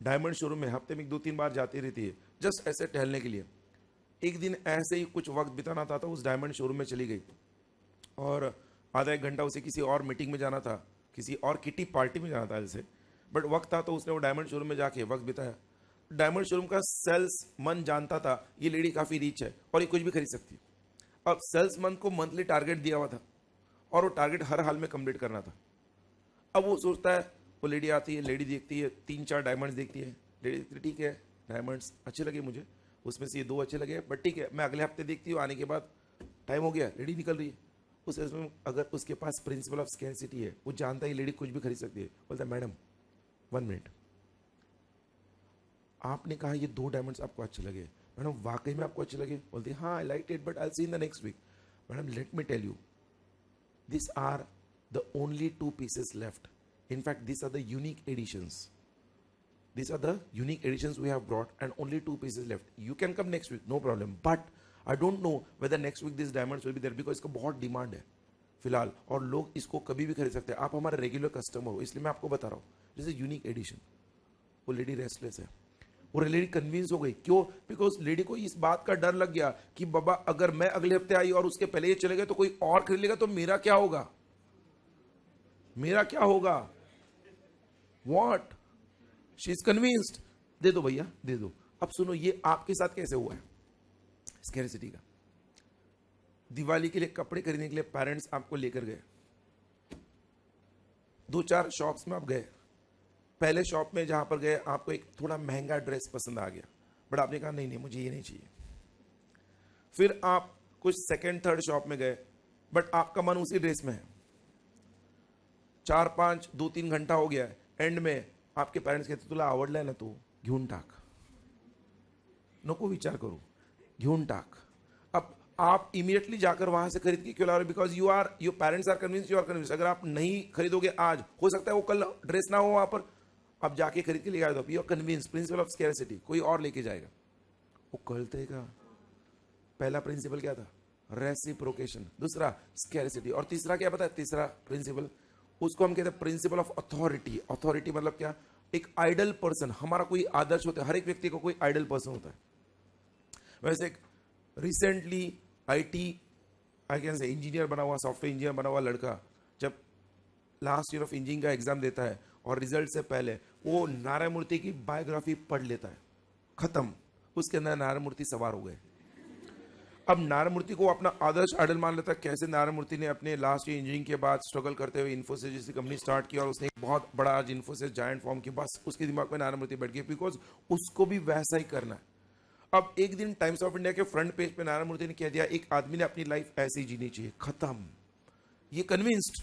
डायमंड शोरूम में हफ्ते में 2-3 बार जाती रहती है, जस्ट ऐसे टहलने के लिए. एक दिन ऐसे ही कुछ वक्त बिताना था तो उस डायमंड शोरूम में चली गई, और आधा 1 घंटा उसे किसी और मीटिंग में जाना था, किसी और किटी पार्टी में जाना था ऐसे, बट वक्त था तो उसने वो डायमंड शोरूम में जाके वक्त बिताया. डायमंड शोरूम का सेल्समैन जानता था ये लेडी काफ़ी रिच है और ये कुछ भी खरीद सकती है. अब सेल्समैन को मंथली टारगेट दिया हुआ था और वो टारगेट हर हाल में कंप्लीट करना था. अब वो सोचता है, वो लेडी आती है, लेडी देखती है, 3-4 डायमंड्स देखती है, लेडी देखती है ठीक है डायमंड्स अच्छे लगे मुझे, उसमें से ये 2 अच्छे लगे, बट ठीक है मैं अगले हफ्ते देखती हूँ. आने के बाद टाइम हो गया, लेडी निकल रही है. उस में अगर उसके पास प्रिंसिपल ऑफ स्कैरसिटी है, वो जानता है लेडी कुछ भी खरीद सकती है, बोलता है मैडम 1 मिनट, आपने कहा ये 2 डायमंड्स आपको अच्छे लगे, मैडम वाकई में आपको अच्छे लगे? बोलती है हाँ I like it but I see in the next week. Madam let me tell you, this are the only 2 pieces left. In fact, these are the unique editions. These are the unique editions we have brought and only 2 pieces left. You can come next week, no problem. But I don't know whether next week these diamonds will be there because इसका बहुत demand है फिलहाल और लोग इसको कभी भी खरीद सकते हैं. आप हमारे रेगुलर कस्टमर हो इसलिए मैं आपको बता रहा हूँ. This is unique edition. वो लेडी रेस्टलेस है, वो लेडी कन्विंस हो गई. क्यों? बिकॉज लेडी को इस बात का डर लग गया कि बाबा अगर मैं अगले हफ्ते आई और उसके पहले ये चले गए तो कोई और खरीद लेगा तो मेरा क्या होगा. मेरा क्या होगा, वॉट, शी इज कन्विंस्ड, दे दो भैया दे दो। अब सुनो ये आपके साथ कैसे हुआ है स्कैरसिटी का। दिवाली के लिए कपड़े खरीदने के लिए पेरेंट्स आपको लेकर गए, 2-4 शॉप्स में आप गए। पहले शॉप में जहां पर गए आपको एक थोड़ा महंगा ड्रेस पसंद आ गया, बट आपने कहा नहीं नहीं मुझे ये नहीं चाहिए। फिर आप कुछ सेकंड थर्ड शॉप में गए, बट आपका मन उसी ड्रेस में है। 4-5 2-3 घंटा हो गया है, एंड में आपके पेरेंट्स कहते तुला आवडलाय ना तू घेऊन टाक, नको विचार करू, घेऊन टाक। अब आप इमीडिएटली जाकर वहां से खरीद के क्यों ला रहे हो, because your parents are convince, you are convince. अगर आप नहीं खरीदोगे आज, हो सकता है वो कल ड्रेस ना हो वहां पर, आप जाके खरीद के ले आए, you are convince, principle of scarcity, कोई और लेके जाएगा, वो कळतंय का। पहला प्रिंसिपल क्या था, रेसिप्रोकेशन, दूसरा स्कैरसिटी, और तीसरा क्या पता है, तीसरा प्रिंसिपल उसको हम कहते हैं प्रिंसिपल ऑफ अथॉरिटी। अथॉरिटी मतलब क्या, एक आइडल पर्सन, हमारा कोई आदर्श होता है, हर एक व्यक्ति को कोई आइडल पर्सन होता है। वैसे एक रिसेंटली आईटी आई कैन से इंजीनियर बना हुआ, सॉफ्टवेयर इंजीनियर बना हुआ लड़का जब लास्ट ईयर ऑफ इंजीनियरिंग का एग्जाम देता है और रिजल्ट से पहले वो नारायण मूर्ति की बायोग्राफी पढ़ लेता है, खत्म, उसके अंदर नारायण मूर्ति सवार हो गए। अब नारायण मूर्ति को अपना आदर्श आइडल मान लेता है। कैसे नारायण मूर्ति ने अपने लास्ट ईयर इंजीनियरिंग के बाद स्ट्रगल करते हुए इन्फोसिस जैसी कंपनी स्टार्ट की और उसने एक बहुत बड़ा आज इन्फोसिस जायंट फॉर्म किया, बस उसके दिमाग में नारायण मूर्ति बैठ गई, बिकॉज उसको भी वैसा ही करना है। अब एक दिन टाइम्स ऑफ इंडिया के फ्रंट पेज पे नारायण मूर्ति ने कह दिया एक आदमी ने अपनी लाइफ ऐसे ही जीनी चाहिए, खत्म, ये कन्विंस्ड।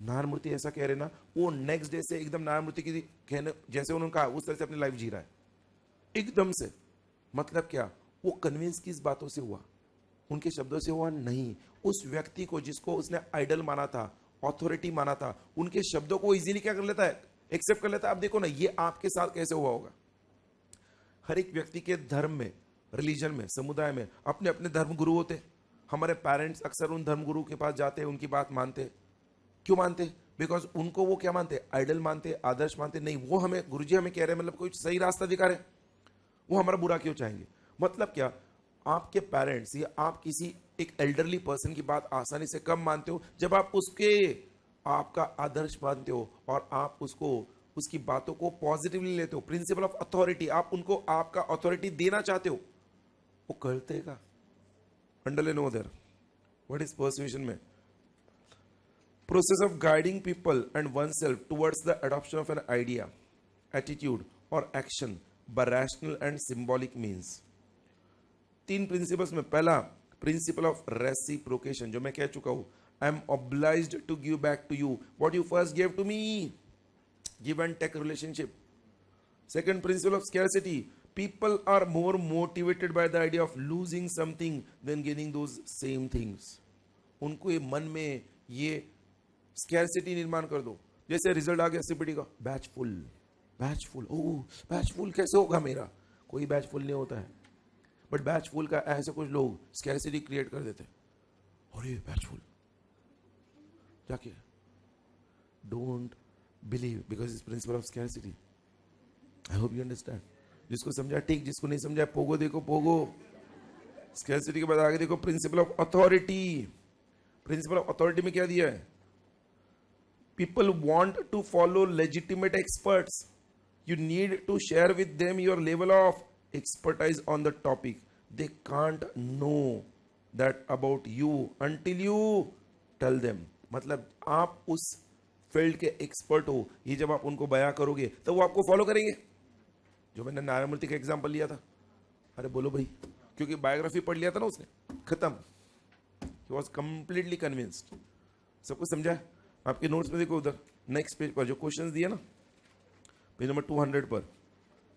नारायण मूर्ति ऐसा कह रहे ना, वो नेक्स्ट डे से एकदम नारायण मूर्ति की कहने जैसे उन्होंने कहा उस तरह से अपनी लाइफ जी रहा है एकदम से। मतलब क्या, वो कन्विंस किस बातों से हुआ, उनके शब्दों से हुआ नहीं, उस व्यक्ति को जिसको उसने आइडल माना था, ऑथोरिटी माना था, उनके शब्दों को इजीली क्या कर लेता है, एक्सेप्ट कर लेता है। आप देखो ना ये आपके साथ कैसे हुआ होगा। हर एक व्यक्ति के धर्म में, रिलीजन में, समुदाय में अपने अपने धर्म गुरु होते। हमारे पेरेंट्स अक्सर उन धर्म गुरु के पास जाते हैं, उनकी बात मानते। क्यों मानते, बिकॉज उनको वो क्या मानते, आइडल मानते, आदर्श मानते। नहीं, वो हमें गुरुजी हमें कह रहे हैं, मतलब कोई सही रास्ता दिखा रहे हैं, वो हमारा बुरा क्यों चाहेंगे। मतलब क्या, आपके पेरेंट्स या आप किसी एक एल्डरली पर्सन की बात आसानी से कम मानते हो जब आप उसके आपका आदर्श मानते हो और आप उसको उसकी बातों को पॉजिटिवली लेते हो। प्रिंसिपल ऑफ अथॉरिटी, आप उनको आपका अथॉरिटी देना चाहते हो, वो करते का। Underline over there, what is persuasion में, process of guiding people and one self towards the adoption of an idea, attitude और action by rational and symbolic means. 3 principles में पहला प्रिंसिपल ऑफ रेसिप्रोकेशन, जो मैं कह चुका हूं, I am obliged to give back to you what you first give to me, give and take relationship. Second principle of scarcity, people are more motivated by the idea of losing something than gaining those same things. उनको ये मन में ये scarcity निर्माण कर दो। जैसे result आ गया सीपीटी का, बैच फुल, बैच फुल, ओह बैच फुल कैसे होगा मेरा, कोई बैच फुल नहीं होता है, बट बैच फुल का ऐसे कुछ लोग scarcity क्रिएट कर देते हैं, और ये बैच फुल जाके don't believe because is principal of scarcity. I hope you understand. जिसको समझा ठीक, जिसको नहीं समझा पोगो देखो पोगो। स्कैरसिटी के बाद आगे देखो principle of authority. Principle of authority में क्या दिया है, people want to follow legitimate experts, you need to share with them your level of expertise on the topic, they can't know that about you until you tell them. मतलब आप उस field के expert हो, ये जब आप उनको बयां करोगे तो वो आपको फॉलो करेंगे। जो मैंने नारायण मूर्ति का एग्जांपल लिया था, अरे बोलो भाई, क्योंकि बायोग्राफी पढ़ लिया था ना उसने, खत्म, ही वॉज कंप्लीटली कन्विंस्ड। सब कुछ समझा है। आपके नोट्स में देखो उधर नेक्स्ट पेज पर जो क्वेश्चंस दिए ना, पेज नंबर 200 पर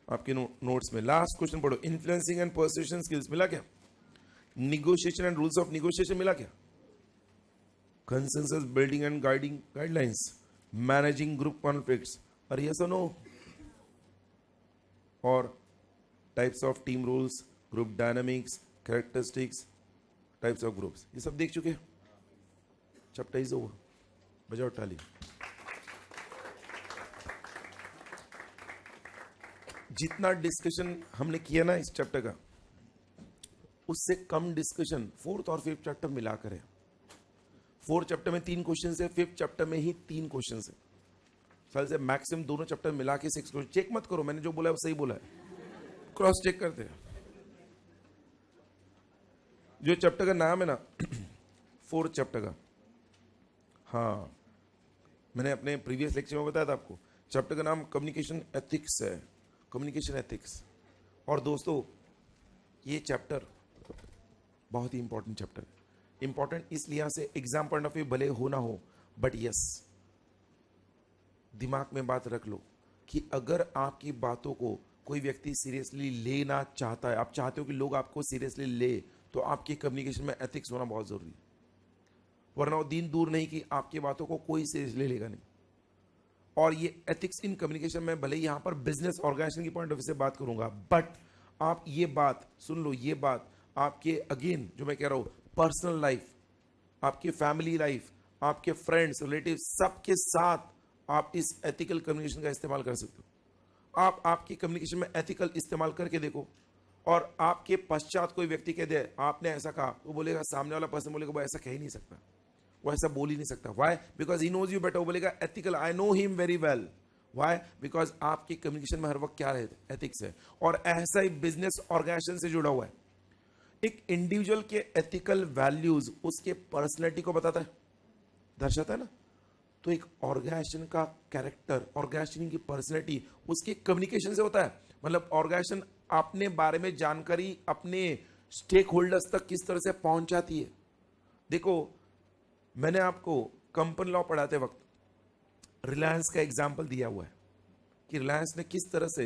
आपके नोट्स में लास्ट क्वेश्चन पढ़ो, इन्फ्लुएंसिंग एंड पर्सुएशन स्किल्स मिला क्या, negotiation and rules of negotiation मिला क्या, consensus building and guiding guidelines, managing group conflicts, और यस और नो, और types of team rules, group dynamics, characteristics, types of groups, ये सब देख चुके। चैप्टर इज ओवर, बजाओ ताली। जितना डिस्कशन हमने किया ना इस चैप्टर का, उससे कम डिस्कशन 4th और 5th चैप्टर मिलाकर है। 4 चैप्टर में 3 क्वेश्चन है, 5th चैप्टर में ही 3 क्वेश्चन है। साल से मैक्सिमम दोनों चैप्टर मिला के 6 क्वेश्चन। चेक मत करो, मैंने जो बोला है वो सही बोला है, क्रॉस चेक करते हैं। जो चैप्टर का नाम है ना 4th चैप्टर का, हाँ मैंने अपने प्रीवियस लेक्चर में बताया था आपको, चैप्टर का नाम कम्युनिकेशन एथिक्स है, कम्युनिकेशन एथिक्स। और दोस्तों ये चैप्टर बहुत ही इंपॉर्टेंट चैप्टर है। इंपॉर्टेंट इस लिहाज से एग्जाम पॉइंट ऑफ व्यू भले हो ना हो, बट यस दिमाग में बात रख लो कि अगर आपकी बातों को कोई व्यक्ति सीरियसली लेना चाहता है, आप चाहते हो कि लोग आपको सीरियसली ले, तो आपकी कम्युनिकेशन में एथिक्स होना बहुत जरूरी है। वरना वो दिन दूर नहीं कि आपकी बातों को कोई सीरियसली लेगा नहीं। और ये एथिक्स इन कम्युनिकेशन में भले ही यहां पर बिजनेस ऑर्गेनाइजेशन की पॉइंट ऑफ व्यू से बात करूंगा, बट आप ये बात सुन लो, ये बात आपके अगेन जो मैं कह रहा हूं पर्सनल लाइफ, आपके फैमिली लाइफ, आपके फ्रेंड्स रिलेटिव सबके साथ आप इस एथिकल कम्युनिकेशन का इस्तेमाल कर सकते हो। आप आपकी कम्युनिकेशन में एथिकल इस्तेमाल करके देखो, और आपके पश्चात कोई व्यक्ति कह दे आपने ऐसा कहा, वो बोलेगा, सामने वाला पर्सन बोलेगा वो ऐसा कह ही नहीं सकता, वो ऐसा बोल ही नहीं सकता। Why? Because he knows you better. वो बोलेगा ethical, I know him very well. Why? Because आपकी कम्युनिकेशन में हर वक्त क्या है? एथिक्स है। और ऐसा ही बिजनेस ऑर्गेनाइजेशन से जुड़ा हुआ है। एक इंडिविजुअल के एथिकल वैल्यूज उसके पर्सनैलिटी को बताता है, दर्शाता है ना। तो एक ऑर्गेनाइजेशन का कैरेक्टर, ऑर्गेनाइजेशन की पर्सनैलिटी उसके कम्युनिकेशन से होता है। मतलब ऑर्गेनाइजेशन अपने बारे में जानकारी अपने स्टेक होल्डर्स तक किस तरह से पहुंचाती है। देखो मैंने आपको कंपनी लॉ पढ़ाते वक्त रिलायंस का एग्जाम्पल दिया हुआ है कि रिलायंस ने किस तरह से,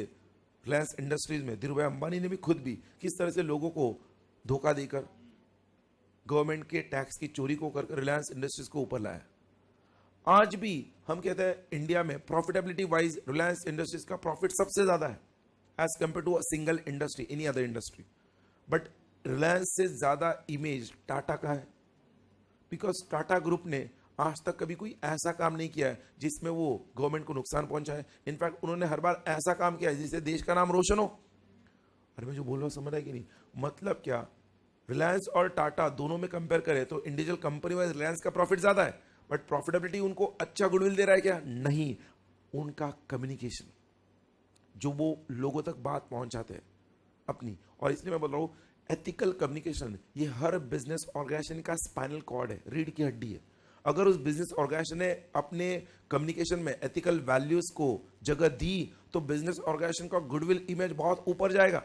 रिलायंस इंडस्ट्रीज में धीरू भाई अंबानी ने भी खुद भी किस तरह से लोगों को धोखा देकर गवर्नमेंट के टैक्स की चोरी को कर रिलायंस इंडस्ट्रीज को ऊपर लाया। आज भी हम कहते हैं इंडिया में प्रॉफिटेबिलिटी वाइज रिलायंस इंडस्ट्रीज का प्रॉफिट सबसे ज्यादा है as compare to a single industry, any other industry. But Reliance से ज्यादा इमेज टाटा का है, बिकॉज टाटा ग्रुप ने आज तक कभी कोई ऐसा काम नहीं किया है जिसमें वो गवर्नमेंट को नुकसान पहुंचाए। इनफैक्ट उन्होंने हर बार ऐसा काम किया है जिससे देश का नाम रोशन हो। अरे मैं जो बोल रहा हूं समझ रहा है कि नहीं? मतलब क्या, रिलायंस और टाटा दोनों में कंपेयर करें तो इंडिविजुअल कंपनी वाइज रिलायंस का प्रॉफिट ज्यादा है, बट प्रॉफिटेबिलिटी उनको अच्छा गुडविल दे रहा है क्या? नहीं, उनका कम्युनिकेशन जो वो लोगों तक बात पहुंचाते हैं अपनी। और इसलिए मैं बोल रहा हूं एथिकल कम्युनिकेशन ये हर बिजनेस ऑर्गेनाइजेशन का स्पाइनल कॉर्ड है, रीढ़ की हड्डी है। अगर उस बिजनेस ऑर्गेनाइजेशन ने अपने कम्युनिकेशन में एथिकल वैल्यूज को जगह दी तो बिजनेस ऑर्गेनाइजेशन का गुडविल इमेज बहुत ऊपर जाएगा।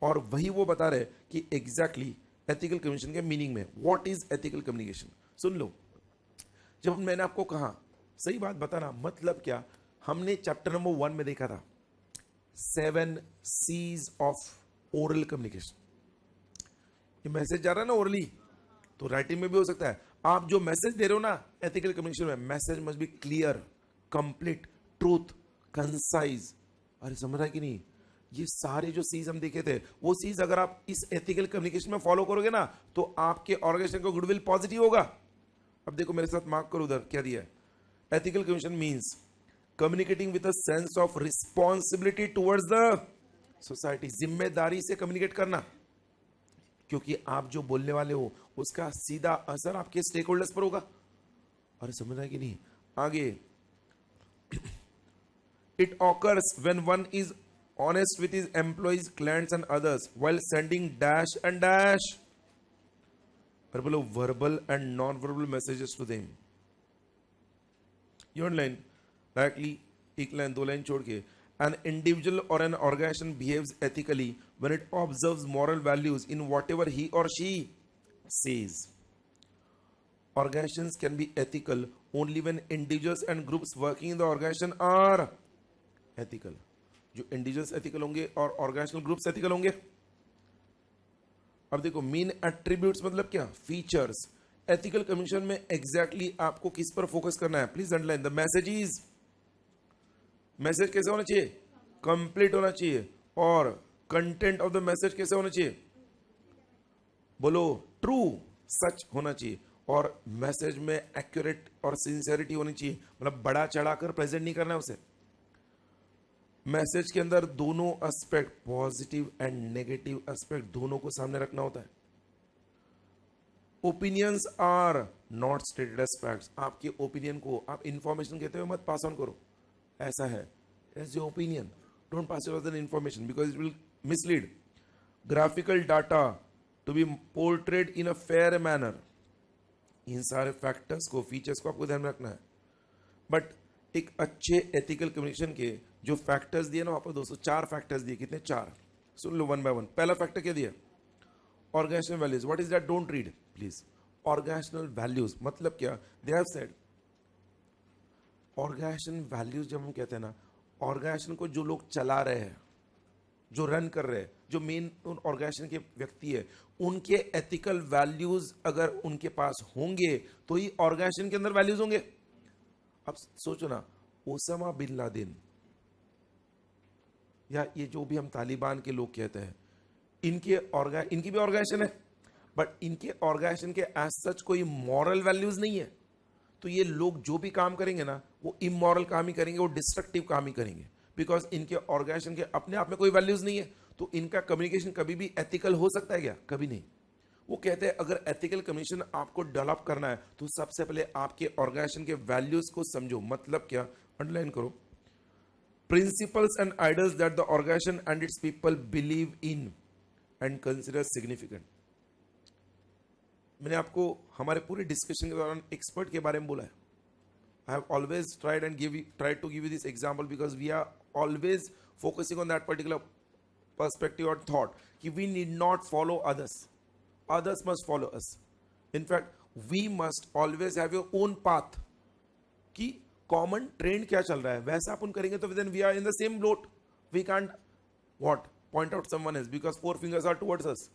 और वही वो बता रहे कि एग्जैक्टली एथिकल कम्युनिकेशन के मीनिंग में व्हाट इज एथिकल कम्युनिकेशन। सुन लो, जब मैंने आपको कहा सही बात बताना मतलब क्या, हमने चैप्टर नंबर 1 में देखा था 7 C's ऑफ ओरल कम्युनिकेशन। ये मैसेज जा रहा है ना ओरली, तो राइटिंग में भी हो सकता है। आप जो मैसेज दे रहे हो ना एथिकल कम्युनिकेशन में, message must be clear, complete, truth, concise. अरे समझ रहा है कि नहीं? ये सारे जो सीज हम देखे थे वो सीज अगर आप इस एथिकल कम्युनिकेशन में फॉलो करोगे ना तो आपके ऑर्गेनाइजेशन का गुडविल पॉजिटिव होगा। अब देखो मेरे साथ मार्क करो उधर क्या दिया है। Ethical communication means communicating with a sense of responsibility towards the society, जिम्मेदारी से कम्युनिकेट करना, क्योंकि आप जो बोलने वाले हो उसका सीधा असर आपके स्टेक होल्डर्स पर होगा। अरे समझ रहा है कि नहीं? आगे, it occurs when one is honest with his employees, clients and others while sending dash and dash verbal and non-verbal messages to them. ये लाइन डायरेक्टली एक लाइन दो लाइन छोड़ के, an individual or an organization behaves ethically when it observes moral values in whatever he or she says. Organizations can be ethical only when individuals and groups working in the organization are ethical. जो individuals ethical होंगे और organisational groups ethical होंगे। अब देखो main attributes मतलब क्या? Features. Ethical communication में exactly आपको किस पर फोकस करना है? Please underline the message is, message कैसे होना चाहिए? कंप्लीट होना चाहिए। और कंटेंट ऑफ द मैसेज कैसे होना चाहिए? बोलो, ट्रू, सच होना चाहिए। और मैसेज में एक्यूरेट और सिंसियरिटी होनी चाहिए, मतलब बड़ा चढ़ाकर प्रेजेंट नहीं करना है उसे। मैसेज के अंदर दोनों aspect, positive and negative aspect दोनों को सामने रखना होता है। Opinions are not stated as facts. आपके ओपिनियन को आप इंफॉर्मेशन कहते हुए मत पास ऑन करो, ऐसा है, as your opinion, don't pass it as an information because it will mislead. Graphical data to be portrayed in a fair manner, इन सारे फैक्टर्स को, फीचर्स को आपको ध्यान में रखना है। बट एक अच्छे एथिकल कम्युनिकेशन के जो फैक्टर्स दिए ना वहां पर दोस्तों, 4 फैक्टर्स दिए। कितने? 4। सुन लो वन बाय वन। पहला फैक्टर क्या दिया? Organizational values. What is that? Don't read please. Organizational values मतलब क्या? They have said organization values. जब हम कहते हैं ना, ऑर्गेनाइजेशन को जो लोग चला रहे हैं, जो रन कर रहे हैं, जो मेन ऑर्गेनाइजेशन के व्यक्ति है, उनके एथिकल वैल्यूज अगर उनके पास होंगे तो ही ऑर्गेनाइजेशन के अंदर वैल्यूज होंगे। अब सोचो ना, ओसामा बिन लादेन या ये जो भी हम तालिबान के लोग कहते हैं, इनकी भी ऑर्गेनाइजेशन है, बट इनके ऑर्गेनाइजेशन के एज सच कोई मॉरल वैल्यूज नहीं है। तो ये लोग जो भी काम करेंगे ना, वो इमोरल काम ही करेंगे, वो डिस्ट्रक्टिव काम ही करेंगे, बिकॉज इनके ऑर्गेनाइजेशन के अपने आप में कोई वैल्यूज नहीं है। तो इनका कम्युनिकेशन कभी भी एथिकल हो सकता है क्या? कभी नहीं। वो कहते हैं अगर एथिकल कम्युनिकेशन आपको डेवलप करना है तो सबसे पहले आपके ऑर्गेनाइजेशन के वैल्यूज को समझो। मतलब क्या? अंडरलाइन करो। Principles and ideals that the organization and its people believe in and consider significant. मैंने आपको हमारे पूरे डिस्कशन के दौरान एक्सपर्ट के बारे में बोला है। I have always tried to give you this example because we are always focusing on that particular perspective or thought कि we need not follow others. Others must follow us. In fact, we must always have your own path. कि common trend क्या चल रहा है वैसा अपन करेंगे तो then we are in the same boat. We can't what? Point out someone else because 4 fingers are towards us.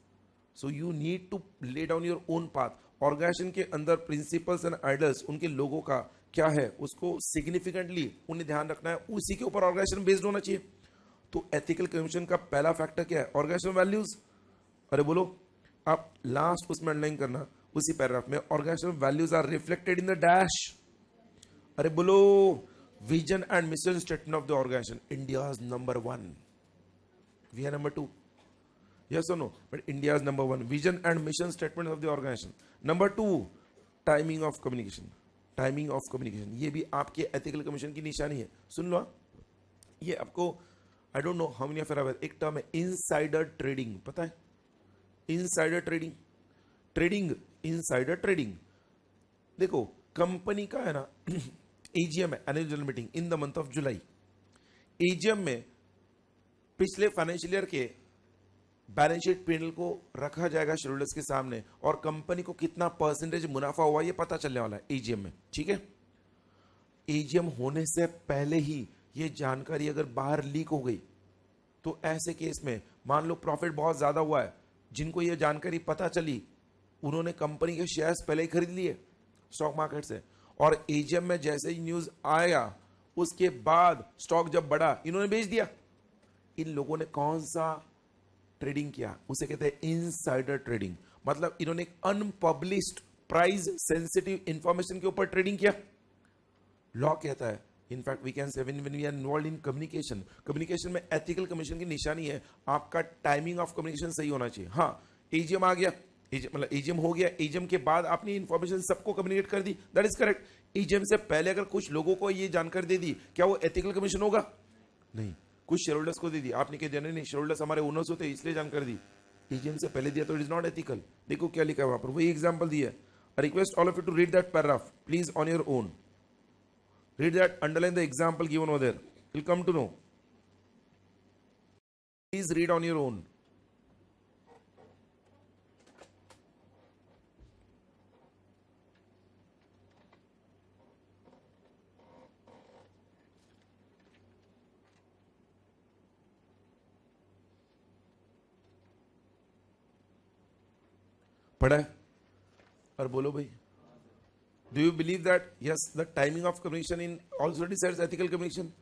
So you need to lay down your own path. Organization के अंदर principles and idols, उनके लोगों का क्या है उसको significantly उन्हें ध्यान रखना है, उसी के ऊपर ऑर्गेनाइजेशन बेस्ड होना चाहिए। तो एथिकल कम्युनिकेशन का पहला फैक्टर क्या है? Organizational values. अरे बोलो, आप लास्ट उसमें अंडरलाइन करना उसी पैराग्राफ में, organizational values are reflected in the dash. अरे बोलो, vision and mission statement of the organization, India number 1, we are number 2। Yes or no? But India is number 1. Vision and mission statement of the organization. Number 2, timing of communication. Timing of communication. ये भी आपके ethical communication की निशानी है। सुन लो, ये आपको I don't know how many of you are aware, एक term है insider trading, पता है? Insider trading. Trading, insider trading. देखो, कंपनी का है ना AGM है, annual general meeting in the month of July. AGM में पिछले फाइनेंशियल ईयर के बैलेंस शीट पैनल को रखा जाएगा शेयरहोल्डर्स के सामने, और कंपनी को कितना परसेंटेज मुनाफा हुआ ये पता चलने वाला है एजीएम में। ठीक है, एजीएम होने से पहले ही ये जानकारी अगर बाहर लीक हो गई तो ऐसे केस में मान लो प्रॉफिट बहुत ज्यादा हुआ है, जिनको ये जानकारी पता चली उन्होंने कंपनी के शेयर्स पहले ही खरीद लिए स्टॉक मार्केट से, और एजीएम में जैसे ही न्यूज आया उसके बाद स्टॉक जब बढ़ा इन्होंने बेच दिया। इन लोगों ने कौन सा ट्रेडिंग किया? उसे कहते हैं इनसाइडर ट्रेडिंग। मतलब इन्होंने एक अनपब्लिश्ड प्राइस सेंसिटिव इंफॉर्मेशन के ऊपर ट्रेडिंग किया। लॉ कहता है, in fact we can say when we are involved in communication में एथिकल कम्युनिकेशन की निशानी है आपका टाइमिंग ऑफ कम्युनिकेशन सही होना चाहिए। हाँ, एजीएम आ गया, मतलब एजीएम हो गया, एजीएम के बाद आपने इंफॉर्मेशन सबको कम्युनिकेट कर दी, दैट इज करेक्ट। एजीएम से पहले अगर कुछ लोगों को ये जानकारी दे दी, क्या वो एथिकल कम्युनिकेशन होगा? नहीं। कुछ शेयरहोल्डर्स को दे दी, आपने कह दिया नहीं शेयरहोल्डर्स हमारे ओनर्स होते इसलिए जानकारी दी, एजीएम से पहले दिया तो इट इज नॉट एथिकल। देखो क्या लिखा है वहां पर, वही एग्जांपल दिया है। Request all of you to read that paragraph please on your own, read that, underline the example given over there, will come to know, please read on your own. पढ़ा है? और बोलो भाई, do you believe that yes the timing of communication in also decides ethical communication?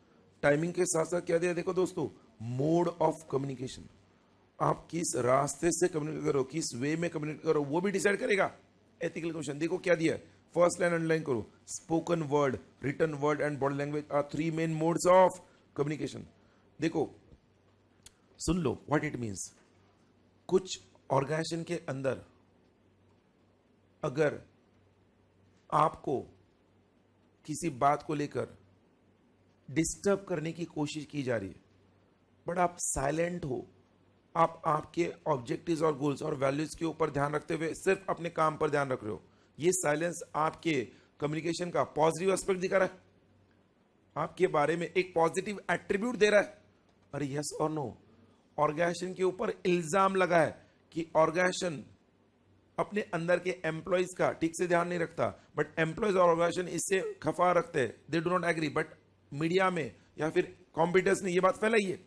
Timing के साथ साथ क्या दिया देखो दोस्तों, मोड ऑफ कम्युनिकेशन। आप किस रास्ते से कम्युनिकेट करो, किस वे में कम्युनिकेट करो, वो भी डिसाइड करेगा एथिकल कम्युनिकेशन। देखो क्या दिया है, फर्स्ट लाइन अंडरलाइन करो, spoken word, written word and body language are 3 main modes of communication. देखो सुन लो व्हाट इट मीन्स। कुछ ऑर्गेनाइजेशन के अंदर अगर आपको किसी बात को लेकर डिस्टर्ब करने की कोशिश की जा रही है, बट आप साइलेंट हो, आप आपके ऑब्जेक्टिव्स और गोल्स और वैल्यूज के ऊपर ध्यान रखते हुए सिर्फ अपने काम पर ध्यान रख रहे हो, ये साइलेंस आपके कम्युनिकेशन का पॉजिटिव एस्पेक्ट दिखा रहा है, आपके बारे में एक पॉजिटिव एट्रीब्यूट दे रहा है। अरे यस और नो? ऑर्गेनाइजेशन के ऊपर इल्जाम लगा है कि ऑर्गेनाइजेशन अपने अंदर के एम्प्लॉयज का ठीक से ध्यान नहीं रखता, बट एम्प्लॉयज और ऑर्गेनाइजेशन इससे खफा रखते हैं, they do not agree, but media में या फिर कॉम्पिटिटर्स ने ये बात फैलाई है।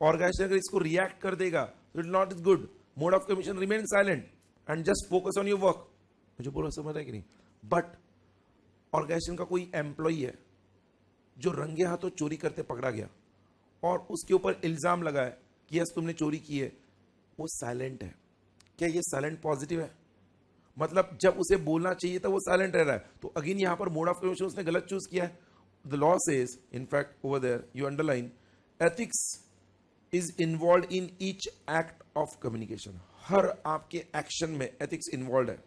ऑर्गेनाइजेशन अगर इसको रिएक्ट कर देगा तो it not is good, mode of communication remain silent and just focus on your work. मुझे बोला समझ है कि नहीं? बट ऑर्गेनाइजेशन का कोई एम्प्लॉय है जो रंगे हाथों चोरी करते पकड़ा गया और उसके ऊपर इल्जाम लगा है कि यस तुमने चोरी की है, वो साइलेंट है, क्या ये साइलेंट पॉजिटिव है? मतलब जब उसे बोलना चाहिए था वो साइलेंट रह रहा है, तो अगेन यहां पर मोड ऑफ कम्युनिकेशन उसने गलत चूज किया है। The law says, in fact over there you underline, ethics is involve in each act of communication. हर आपके एक्शन में एथिक्स इन्वॉल्व है।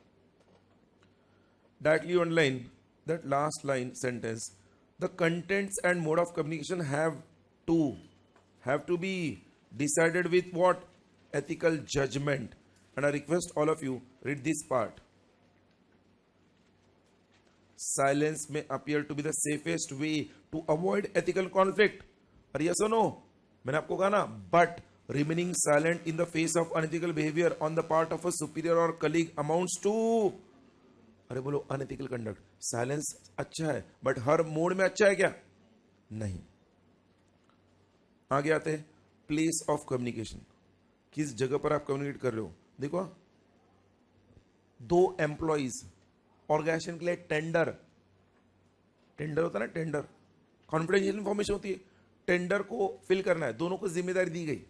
Directly underline that last line sentence, the contents and mode of communication have to be decided with what? Ethical judgment. And I request all of you read this part. Silence may appear to be the safest way to avoid ethical conflict. Or yes or no? मैंने आपको कहा ना, but remaining silent in the face of unethical behavior on the part of a superior or colleague amounts to, अरे बोलो, unethical conduct. Silence अच्छा है, but her mode में अच्छा है क्या? नहीं। आगे आते हैं प्लेस ऑफ कम्युनिकेशन, किस जगह पर आप कम्युनिकेट कर रहे हो। देखो, दो एम्प्लॉइज ऑर्गेनाइजेशन के लिए टेंडर होता है ना, टेंडर कॉन्फिडेंशियल इंफॉर्मेशन होती है, टेंडर को फिल करना है, दोनों को जिम्मेदारी दी गई,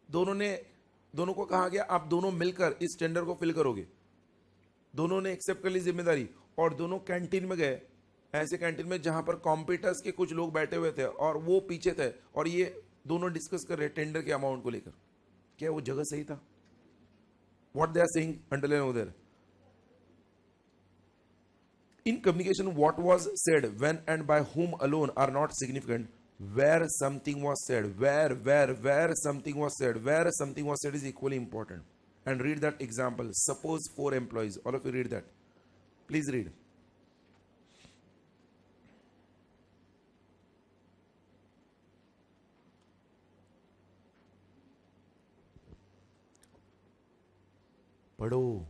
दोनों को कहा गया आप दोनों मिलकर इस टेंडर को फिल करोगे, दोनों ने एक्सेप्ट कर ली जिम्मेदारी, और दोनों कैंटीन में गए, ऐसे कैंटीन में जहां पर कॉम्पिटिटर्स के कुछ लोग बैठे हुए थे और वो पीछे थे, और ये दोनों डिस्कस कर रहे टेंडर के अमाउंट को लेकर। क्या वो जगह सही था? What they are saying underline over there, in communication what was said when and by whom alone are not significant, where something was said, where something was said, where something was said is equally important. And read that example, suppose 4 employees, all of you read that, please read. पढ़ो।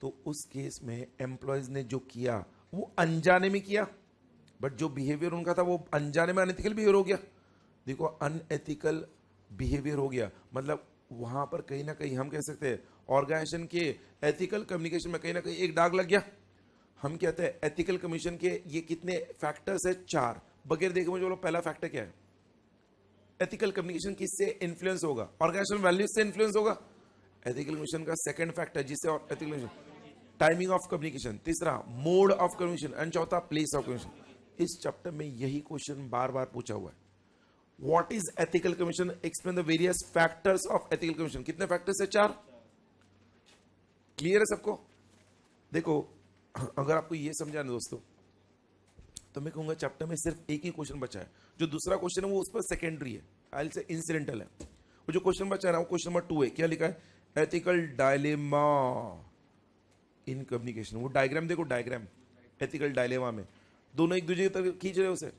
तो उस case में employees ने जो किया वो अनजाने में किया, बट जो बिहेवियर उनका था वो अनजाने में अनएथिकल बिहेवियर हो गया। देखो, अनएथिकल बिहेवियर हो गया मतलब वहां पर कहीं ना कहीं हम कह सकते हैं ऑर्गेनाइजेशन के एथिकल कम्युनिकेशन में कहीं ना कहीं एक दाग लग गया। हम कहते हैं एथिकल कम्युनिकेशन के ये कितने फैक्टर्स है? 4। बगैर देखे मुझे बोलो, पहला फैक्टर क्या है? एथिकल कम्युनिकेशन किससे इन्फ्लुएंस होगा? ऑर्गेनाइजेशनल वैल्यूज से इन्फ्लुएंस होगा। एथिकल कम्युनिकेशन का सेकंड फैक्टर जिससे ethical communication, timing of communication, तीसरा मोड ऑफ कम्युनिकेशन, एंड चौथा प्लेस ऑफ कम्युनिकेशन। इस चैप्टर में यही क्वेश्चन बार बार पूछा हुआ है। What is ethical communication? Explain the various factors of ethical communication. कितने फैक्टर्स है? 4। क्लियर है सबको? देखो, अगर आपको ये समझा ना दोस्तों, तो मैं कहूंगा चैप्टर में सिर्फ एक ही क्वेश्चन बचा है। जो दूसरा क्वेश्चन है वो उस पर सेकेंडरी है, आई विल से इंसिडेंटल है। वो जो क्वेश्चन बचा है ना वो क्वेश्चन नंबर 2 है। क्या लिखा है? Ethical dilemma in communication. वो डायग्राम देखो, डायग्राम एथिकल डायलेमा में दोनों एक दूसरे की तरफ खींच रहे हो उसे।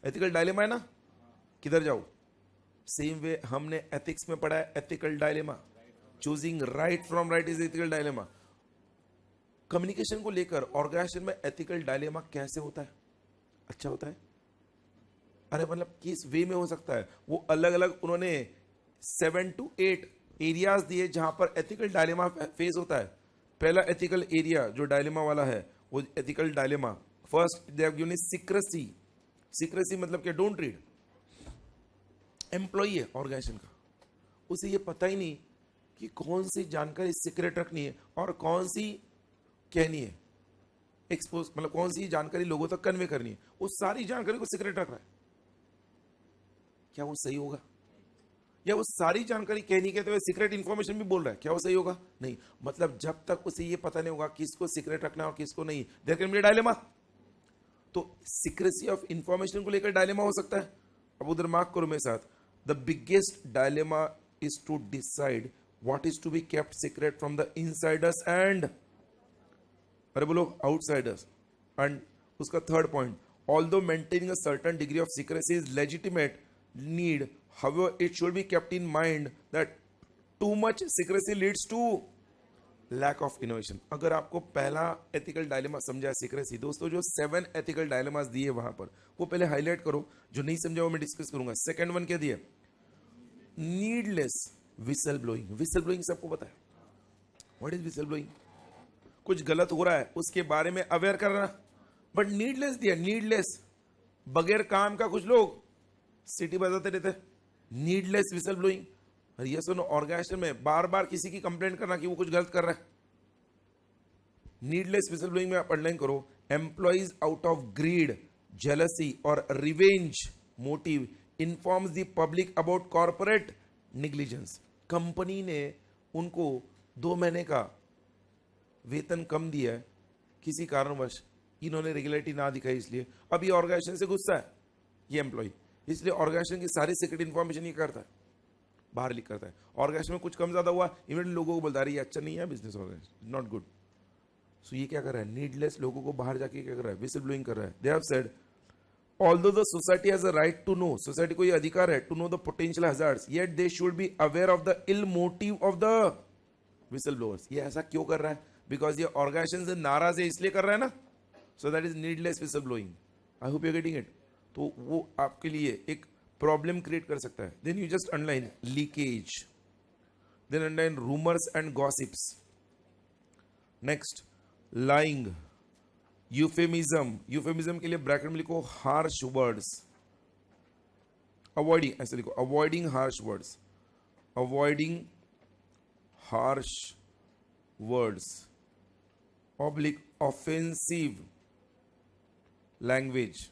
एथिकल डायलेमा है ना, किधर जाओ? सेम वे हमने एथिक्स में पढ़ा है ethical dilemma, choosing right from right is ethical dilemma. Communication को लेकर ऑर्गेनाइजेशन में एथिकल डायलेमा कैसे होता है? अच्छा होता है। अरे मतलब किस वे में हो सकता है? वो अलग अलग उन्होंने 7 to 8 एरियाज दिए जहां पर एथिकल डायलेमा फेस होता है। पहला एथिकल एरिया जो डायलेमा वाला है वो ethical dilemma, first they have given secrecy. Secrecy मतलब क्या? Don't read. एम्प्लॉई है ऑर्गेनाइजेशन का, उसे ये पता ही नहीं कि कौन सी जानकारी सीक्रेट रखनी है और कौन सी कहनी है, एक्सपोज मतलब कौन सी जानकारी लोगों तक कन्वे करनी है। वो सारी जानकारी को सीक्रेट रख रहा है। क्या वो सही होगा? या वो सारी जानकारी कह नहीं कहते हुए सीक्रेट इंफॉर्मेशन भी बोल रहा है, क्या वो सही होगा? नहीं। मतलब जब तक उसे ये पता नहीं होगा किसको सीक्रेट रखना और किसको नहीं, देयर कैन बी डायलेमा। तो सीक्रेसी ऑफ इंफॉर्मेशन को लेकर डायलेमा हो सकता है। अब उधर मार्क करो मेरे साथ, the biggest dilemma is to decide what is to be kept secret from the insiders and, अरे बोलो, आउटसाइडर्स। एंड उसका third point, although maintaining a certain degree of secrecy is legitimate need, however it should be kept in mind that too much secrecy leads to lack of innovation। अगर आपको पहला ethical dilemma समझा है secrecy, दोस्तों जो 7 ethical dilemmas दिए वहां पर वो पहले हाईलाइट करो, जो नहीं समझा वो मैं डिस्कस करूंगा। सेकंड वन क्या दिया? Needless whistle blowing. Whistle blowing सबको पता है, व्हाट इज विसल ब्लोइंग? कुछ गलत हो रहा है उसके बारे में अवेयर करना, बट नीडलेस दिया, नीडलेस, बगैर काम का कुछ लोग सिटी बजाते रहते, नीडलेस विसल ब्लोइंग। और ये सुनो, ऑर्गेनाइजेशन में बार बार किसी की कंप्लेंट करना कि वो कुछ गलत कर रहा है, नीडलेस विसल ब्लोइंग में आप अंडरलाइन करो, employees out of greed, jealousy और revenge motive informs the public about corporate negligence. Company ने उनको 2 महीने का वेतन कम दिया है किसी कारणवश, इन्होंने रेगुलरिटी ना दिखाई, इसलिए अब ये ऑर्गेनाइजेशन से गुस्सा है ये एम्प्लॉय, इसलिए ऑर्गेनाइजेशन की सारी सीक्रेट इंफॉर्मेशन ये करता है, बाहर लीक करता है। ऑर्गेनाइजेशन में कुछ कम ज्यादा हुआ, इमीडिएटली लोगों को बोलता है ये अच्छा नहीं है बिजनेस ऑर्गेनाइजेशन, नॉट गुड। सो ये क्या कर रहा है? नीडलेस लोगों को बाहर जाके क्या कर रहा है? विसल ब्लोइंग कर रहा है। They have said although the society has a right to know, society को ये अधिकार है to know the potential hazards, yet they should be aware of the ill motive of the whistle blowers. ये ऐसा क्यों कर रहा है? बिकॉज ये ऑर्गेनाइजेशन से नाराज है इसलिए कर रहा है ना, so that is needless whistle blowing. I hope you getting it. तो वो आपके लिए एक प्रॉब्लम क्रिएट कर सकता है। Then you just underline leakage, then underline rumours and gossips. Next lying, euphemism, euphemism के लिए ब्रैकेट में लिखो हार्श वर्ड्स, अवॉइडिंग, ऐसे लिखो avoiding harsh words, avoiding harsh words, oblique offensive language,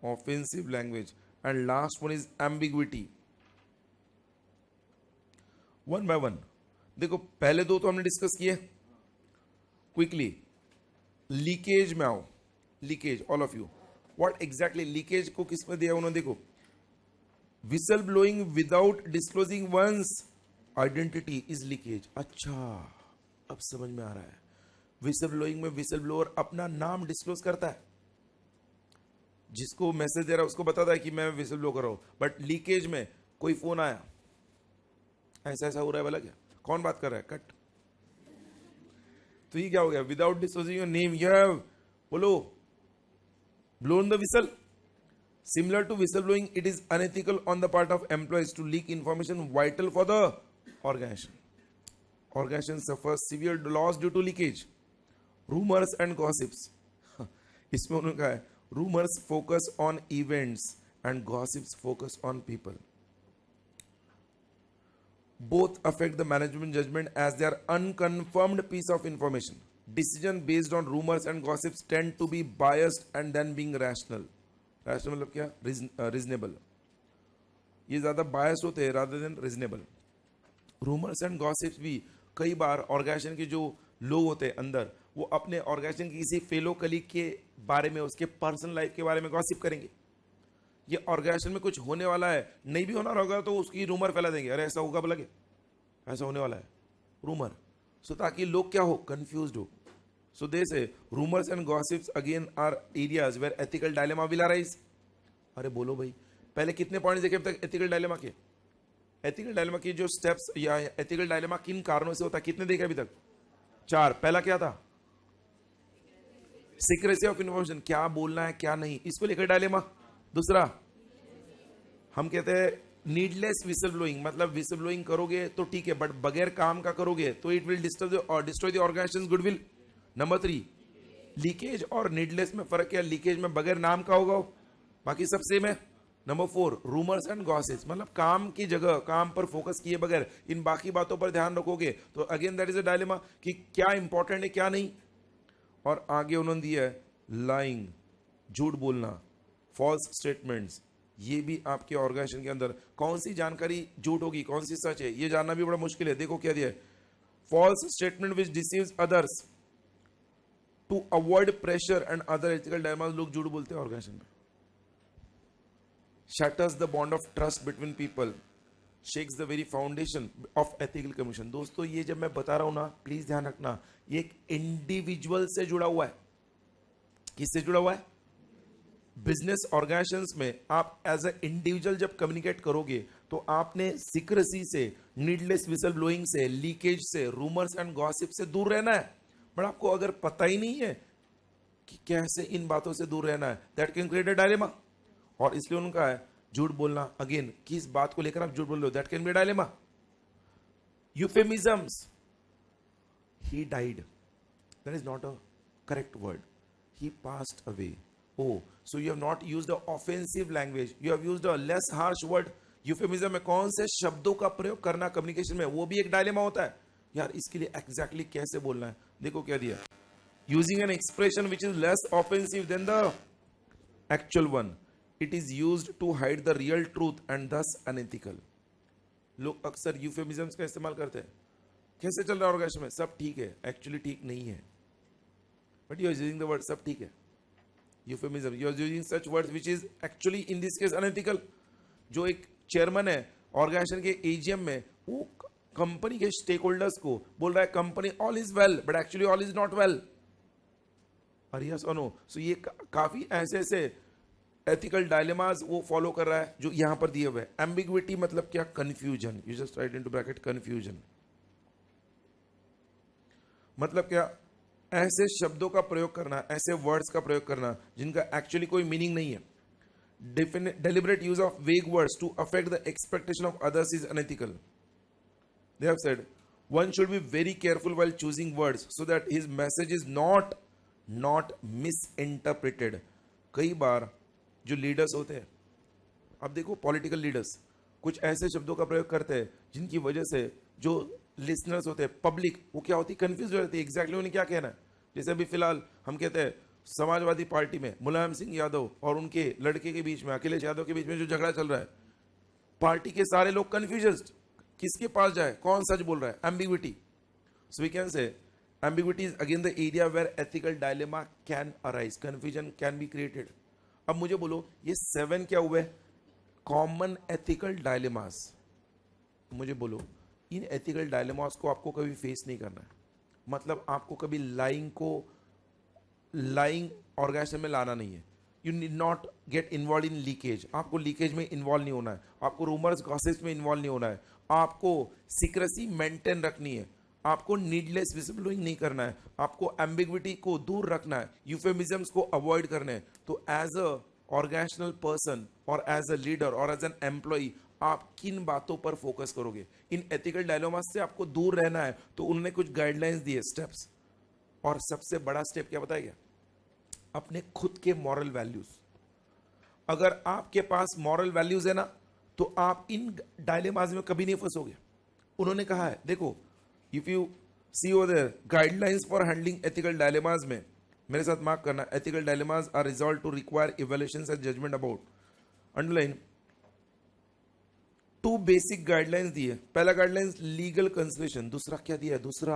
offensive language, and last one is ambiguity। One by one देखो, पहले 2 तो हमने डिस्कस किए क्विकली। लीकेज में आओ, leakage, all of you what exactly leakage को किस में दिया उन्होंने? देखो, whistle blowing without disclosing one's identity is leakage. अच्छा, अब समझ में आ रहा है। विसल ब्लोइंग में विसल ब्लोअर अपना नाम डिस्क्लोज करता है, जिसको मैसेज दे रहा है उसको बताता है कि मैं विसल ब्लो कर रहा हूं, बट लीकेज में कोई फोन आया, ऐसा ऐसा हो रहा है बोला, क्या कौन बात कर रहा है, कट। तो ये क्या हो गया? Without disclosing your name you have, बोलो, blown the whistle. Similar to whistle blowing, it is unethical on the part of employees to leak information vital for the organization. Organization suffers severe loss due to leakage. Rumours and gossips, इसमें उन्होंने कहा है rumors focus on events and gossips focus on people. Both affect the management judgment as they are unconfirmed piece of information. Decision based on rumors and gossips tend to be biased and then being rational. Rational मतलब क्या? Reasonable. ये ज्यादा biased होते हैं rather than reasonable. Rumors and gossips भी कई बार organisation के जो लोग होते हैं अंदर, वो अपने ऑर्गेनाइजेशन की किसी फेलो कलीग के बारे में, उसके पर्सनल लाइफ के बारे में गॉसिप करेंगे। ये ऑर्गेनाइजेशन में कुछ होने वाला है, नहीं भी होना होगा तो उसकी रूमर फैला देंगे, अरे ऐसा होगा, बोला ऐसा होने वाला है, रूमर। सो ताकि लोग क्या हो? कंफ्यूज्ड हो। So they say rumours and gossips again are areas where ethical dilemma will arise. अरे बोलो भाई, पहले कितने पॉइंट्स देखे अब तक एथिकल डायलेमा के? एथिकल डायलेमा की जो स्टेप्स या एथिकल डायलेमा किन कारणों से होता है कितने देखे अभी तक? 4। पहला क्या था? सीक्रेसी ऑफ इंफॉर्मेशन, क्या बोलना है क्या नहीं, इसको लेकर डायलेमा। दूसरा हम कहते हैं नीडलेस विसल ब्लोइंग, मतलब विसल ब्लोइंग करोगे तो ठीक है, बट बगैर काम का करोगे तो it will destroy the organisations goodwill. Number 3 leakage और नीडलेस में फर्क क्या? लीकेज में बगैर नाम का होगा, बाकी सब सेम है। नंबर 4 रूमर्स एंड गॉसिप्स, मतलब काम की जगह काम पर फोकस किए बगैर इन बाकी बातों पर ध्यान रखोगे तो again that is a dilemma कि क्या इंपॉर्टेंट है क्या नहीं। और आगे उन्होंने दिया है लाइंग, झूठ बोलना, फॉल्स स्टेटमेंट्स, ये भी आपके ऑर्गेनाइजेशन के अंदर कौन सी जानकारी झूठ होगी, कौन सी सच है, ये जानना भी बड़ा मुश्किल है। देखो क्या दिया है, false statement which deceives others to avoid pressure and other ethical dilemmas. लोग झूठ बोलते हैं ऑर्गेनाइजेशन में। shatters the bond of trust between people, shakes the very foundation of ethical communication। दोस्तों ये जब मैं बता रहा हूं ना, प्लीज ध्यान रखना, ये एक इंडिविजुअल से जुड़ा हुआ है। किससे जुड़ा हुआ है? बिजनेस ऑर्गेनाइजेशंस में आप एज ए इंडिविजुअल जब कम्युनिकेट करोगे तो आपने सीक्रेसी से, नीडलेस विसल ब्लोइंग से, लीकेज से, रूमर्स एंड गॉसिप से दूर रहना है। बट आपको अगर पता ही नहीं है कि कैसे इन बातों से दूर रहना है, that can create a dilemma. और इसलिए उनका है झूठ बोलना, अगेन किस बात को लेकर आप झूठ बोल रहे हो, that can be a dilemma. Euphemisms, he died, that is not a correct word, he passed away। oh, so you have not used the offensive language, you have used a less harsh word। Euphemism में कौन से शब्दों का प्रयोग करना communication में, वो भी एक डायलेमा होता है यार। इसके लिए एग्जैक्टली कैसे बोलना है, देखो क्या दिया, using an expression which is less offensive than the actual one, it is used to hide the real truth and thus unethical. लोग अक्सर यूफेमिज्म्स का इस्तेमाल करते हैं। कैसे चल रहा है ऑर्गेनाइजेशन में, सब ठीक है, एक्चुअली ठीक नहीं है, but you are using the word सब ठीक है। euphemism, you are using such words which is actually in this case unethical। जो एक चेयरमैन है ऑर्गेनाइजेशन के एजीएम में, वो कंपनी के स्टेक होल्डर्स को बोल रहा है company all is well, but actually all is not well. और यस और नो, सो ये काफी ऐसे ऐसे एथिकल डायलेमास वो फॉलो कर रहा है जो यहां पर दिए हुए। एम्बिग्विटी मतलब क्या, confusion, you just right into bracket confusion. मतलब क्या, ऐसे शब्दों का प्रयोग करना, ऐसे वर्ड्स का प्रयोग करना जिनका एक्चुअली कोई मीनिंग नहीं है। Deliberate use of vague words to affect the expectation of others is unethical। They have said one should be very careful while choosing words so that his message is not misinterpreted। कई बार जो leaders होते हैं, अब देखो political leaders कुछ ऐसे शब्दों का प्रयोग करते हैं जिनकी वजह से जो लिसनर्स होते हैं, पब्लिक, वो क्या होती है, कंफ्यूज हो जाती है एग्जैक्टली उन्हें क्या कहना है। जैसे अभी फिलहाल हम कहते हैं समाजवादी पार्टी में मुलायम सिंह यादव और उनके लड़के के बीच में, अखिलेश यादव के बीच में जो झगड़ा चल रहा है, पार्टी के सारे लोग कंफ्यूज, किसके पास जाए, कौन सच बोल रहा है, ambiguity. So we can say ambiguity is again the area where ethical dilemma can arise, confusion can be created. अब मुझे बोलो ये 7 क्या हुए, कॉमन एथिकल डायलेमास। मुझे बोलो इन एथिकल डायलेमास को आपको कभी फेस नहीं करना है, मतलब आपको कभी लाइंग ऑर्गेनाइजेशन में लाना नहीं है। You need not get involve in leakage, आपको लीकेज में इन्वॉल्व नहीं होना है, आपको रूमर्स गॉसिप्स में इन्वॉल्व नहीं होना है, आपको सीक्रेसी मेंटेन रखनी है, आपको नीडलेस विजिबलिंग नहीं करना है, आपको एम्बिग्विटी को दूर रखना है, यूफेमिज्म्स को अवॉइड करना है। तो एज अ ऑर्गेनाइजेशनल पर्सन और एज अ लीडर और एज एन एम्प्लॉई आप किन बातों पर फोकस करोगे, इन एथिकल डायलेमास से आपको दूर रहना है। तो उन्होंने कुछ गाइडलाइंस दिए, स्टेप्स, और सबसे बड़ा स्टेप क्या बताया गया, अपने खुद के मॉरल वैल्यूज। अगर आपके पास मॉरल वैल्यूज है ना, तो आप इन डायलेमास में कभी नहीं फंसोगे। उन्होंने कहा है, देखो if you see over there guidelines for handling ethical dilemmas में, मेरे साथ मार्क करना, ethical dilemmas are resolve to require evaluations and judgement about, underline 2 basic guidelines दिए। पहला गाइडलाइंस लीगल कंसिडरेशन, दूसरा क्या दिया है, दूसरा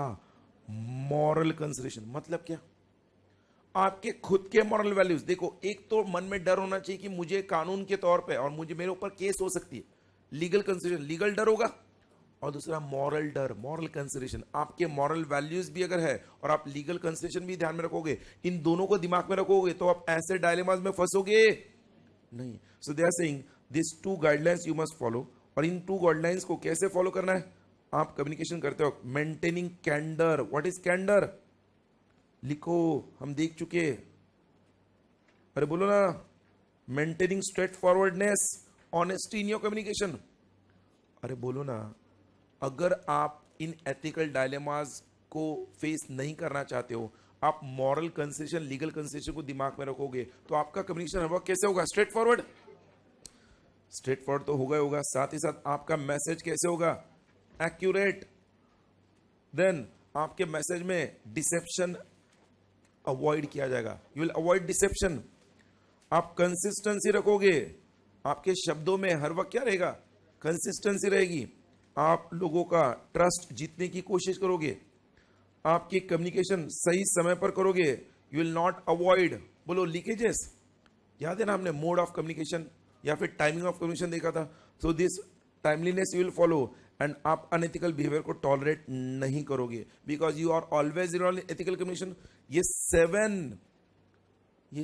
मॉरल कंसिडरेशन। मतलब क्या, आपके खुद के मॉरल वैल्यूज। देखो एक तो मन में डर होना चाहिए कि मुझे कानून के तौर पे और मुझे मेरे ऊपर केस हो सकती है, लीगल कंसिडरेशन, लीगल डर होगा, और दूसरा मॉरल डर, मॉरल कंसिडरेशन। आपके मॉरल वैल्यूज भी अगर है और आप लीगल कंसिडरेशन भी ध्यान में रखोगे, इन दोनों को दिमाग में रखोगे, तो आप ऐसे डायलेमास में फंसोगे नहीं। So they are saying this 2 guidelines you must follow. और इन 2 गाइडलाइंस को कैसे फॉलो करना है, आप कम्युनिकेशन करते हो, मेंटेनिंग कैंडर। व्हाट इज कैंडर, लिखो, हम देख चुके, अरे बोलो ना, maintaining straight forwardness, honesty in your communication. अरे बोलो ना, अगर आप इन एथिकल डायलेमास को फेस नहीं करना चाहते हो, आप मॉरल कंसिडरेशन, लीगल कंसिडरेशन को दिमाग में रखोगे, तो आपका कम्युनिकेशन वर्क कैसे होगा, स्ट्रेट फॉरवर्ड। स्ट्रेट फॉरवर्ड तो होगा ही होगा, साथ ही साथ आपका मैसेज कैसे होगा, एक्यूरेट। देन आपके मैसेज में डिसेप्शन अवॉइड किया जाएगा, यू विल अवॉइड डिसेप्शन। आप कंसिस्टेंसी रखोगे, आपके शब्दों में हर वक्त क्या रहेगा, कंसिस्टेंसी रहेगी, आप लोगों का ट्रस्ट जीतने की कोशिश करोगे, आपकी कम्युनिकेशन सही समय पर करोगे, यू विल नॉट अवॉइड, बोलो, लीकेजेस। याद है ना, हमने मोड ऑफ कम्युनिकेशन या फिर टाइमिंग ऑफ कम्युनिकेशन देखा था। So this timeliness you will follow, and आप अनएथिकल बिहेवियर को टॉलरेट नहीं करोगे, because you are always in ethical communication. ये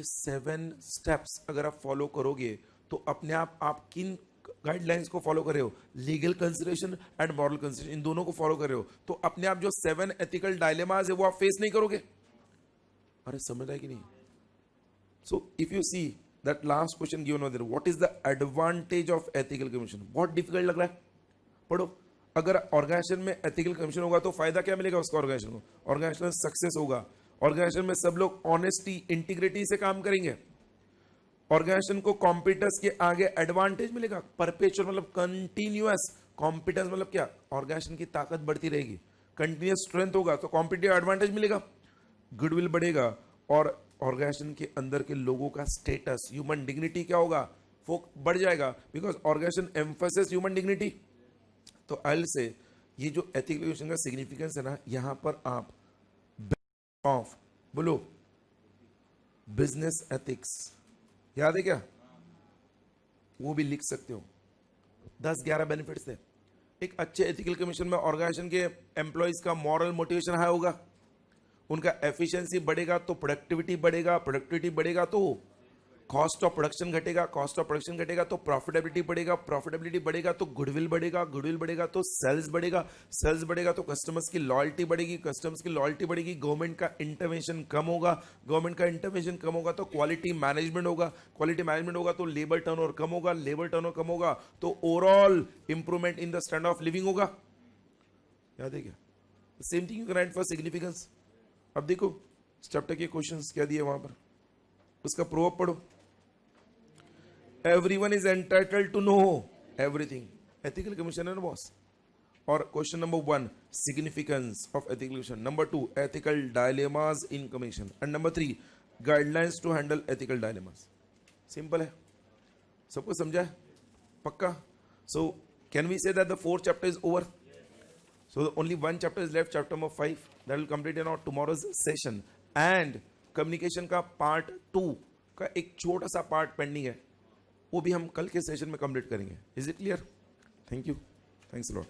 सेवन स्टेप्स अगर आप फॉलो करोगे तो अपने आप किन गाइडलाइंस को फॉलो कर रहे हो, legal consideration and moral consideration, इन दोनों को फॉलो कर रहे हो, तो अपने आप जो 7 एथिकल डायलेमास है वो आप फेस नहीं करोगे। अरे समझ रहा है कि नहीं? So if you see that last question given over there, what is the advantage of ethical communication, बहुत डिफिकल्ट लग रहा है, पढ़ो। अगर ऑर्गेनाइजेशन में एथिकल कम्युनिकेशन होगा तो फायदा क्या मिलेगा उसका, ऑर्गेनाइजेशन को, ऑर्गेनाइजेशन सक्सेस होगा, ऑर्गेनाइजेशन में सब लोग ऑनेस्टी इंटीग्रिटी से काम करेंगे, ऑर्गेनाइजेशन को कॉम्पिटेंस के आगे एडवांटेज मिलेगा, परपेचुअल मतलब कंटिन्यूअस, कॉम्पिटेंस मतलब क्या, ऑर्गेनाइजेशन की ताकत बढ़ती रहेगी, कंटिन्यूअस स्ट्रेंथ होगा तो कॉम्पिटेटिव एडवांटेज मिलेगा, गुडविल बढ़ेगा, और ऑर्गेनाइजेशन के अंदर के लोगों का स्टेटस, ह्यूमन डिग्निटी क्या होगा, वो बढ़ जाएगा, because organization emphasis human dignity. तो आई से ये जो एथिकल कम्युनिकेशन का सिग्निफिकेंस है ना, यहां पर आप ऑफ बोलो बिजनेस एथिक्स, याद है क्या, वो भी लिख सकते हो। 10-11 बेनिफिट्स थे। एक अच्छे एथिकल कमीशन में ऑर्गेनाइजेशन के एम्प्लॉइज का मॉरल मोटिवेशन हाई होगा, उनका एफिशिएंसी बढ़ेगा तो प्रोडक्टिविटी बढ़ेगा, प्रोडक्टिविटी बढ़ेगा तो कॉस्ट ऑफ प्रोडक्शन घटेगा, कॉस्ट ऑफ प्रोडक्शन घटेगा तो प्रॉफिटेबिलिटी बढ़ेगा, प्रॉफिटेबिलिटी बढ़ेगा तो गुडविल बढ़ेगा, गुडविल बढ़ेगा तो सेल्स बढ़ेगा, सेल्स बढ़ेगा तो कस्टमर्स की लॉयल्टी बढ़ेगी, कस्टमर्स की लॉयल्टी बढ़ेगी, गवर्नमेंट का इंटरवेंशन कम होगा, गवर्नमेंट का इंटरवेंशन कम होगा तो क्वालिटी मैनेजमेंट होगा, क्वालिटी मैनेजमेंट होगा तो लेबर टर्नओवर कम होगा, लेबर टर्नओवर कम होगा तो overall improvement in the standard of living होगा। याद है क्या? Same thing you can write for significance. अब देखो चैप्टर के क्वेश्चंस क्या दिए वहां पर, उसका प्रूफ पढ़ो। Everyone is entitled to know everything. Ethical commission and boss. Or question number 1, significance of ethical commission. Number 2, ethical dilemmas in commission. And number 3, guidelines to handle ethical dilemmas. Simple है, सबको समझा है पक्का? So can we say that the 4th chapter is over? So only one chapter is left, chapter number 5. That will complete in our tomorrow's session. And communication का part 2 का एक छोटा सा पार्ट पेंडिंग है, वो भी हम कल के सेशन में कंप्लीट करेंगे। Is it clear? Thank you, thanks a lot.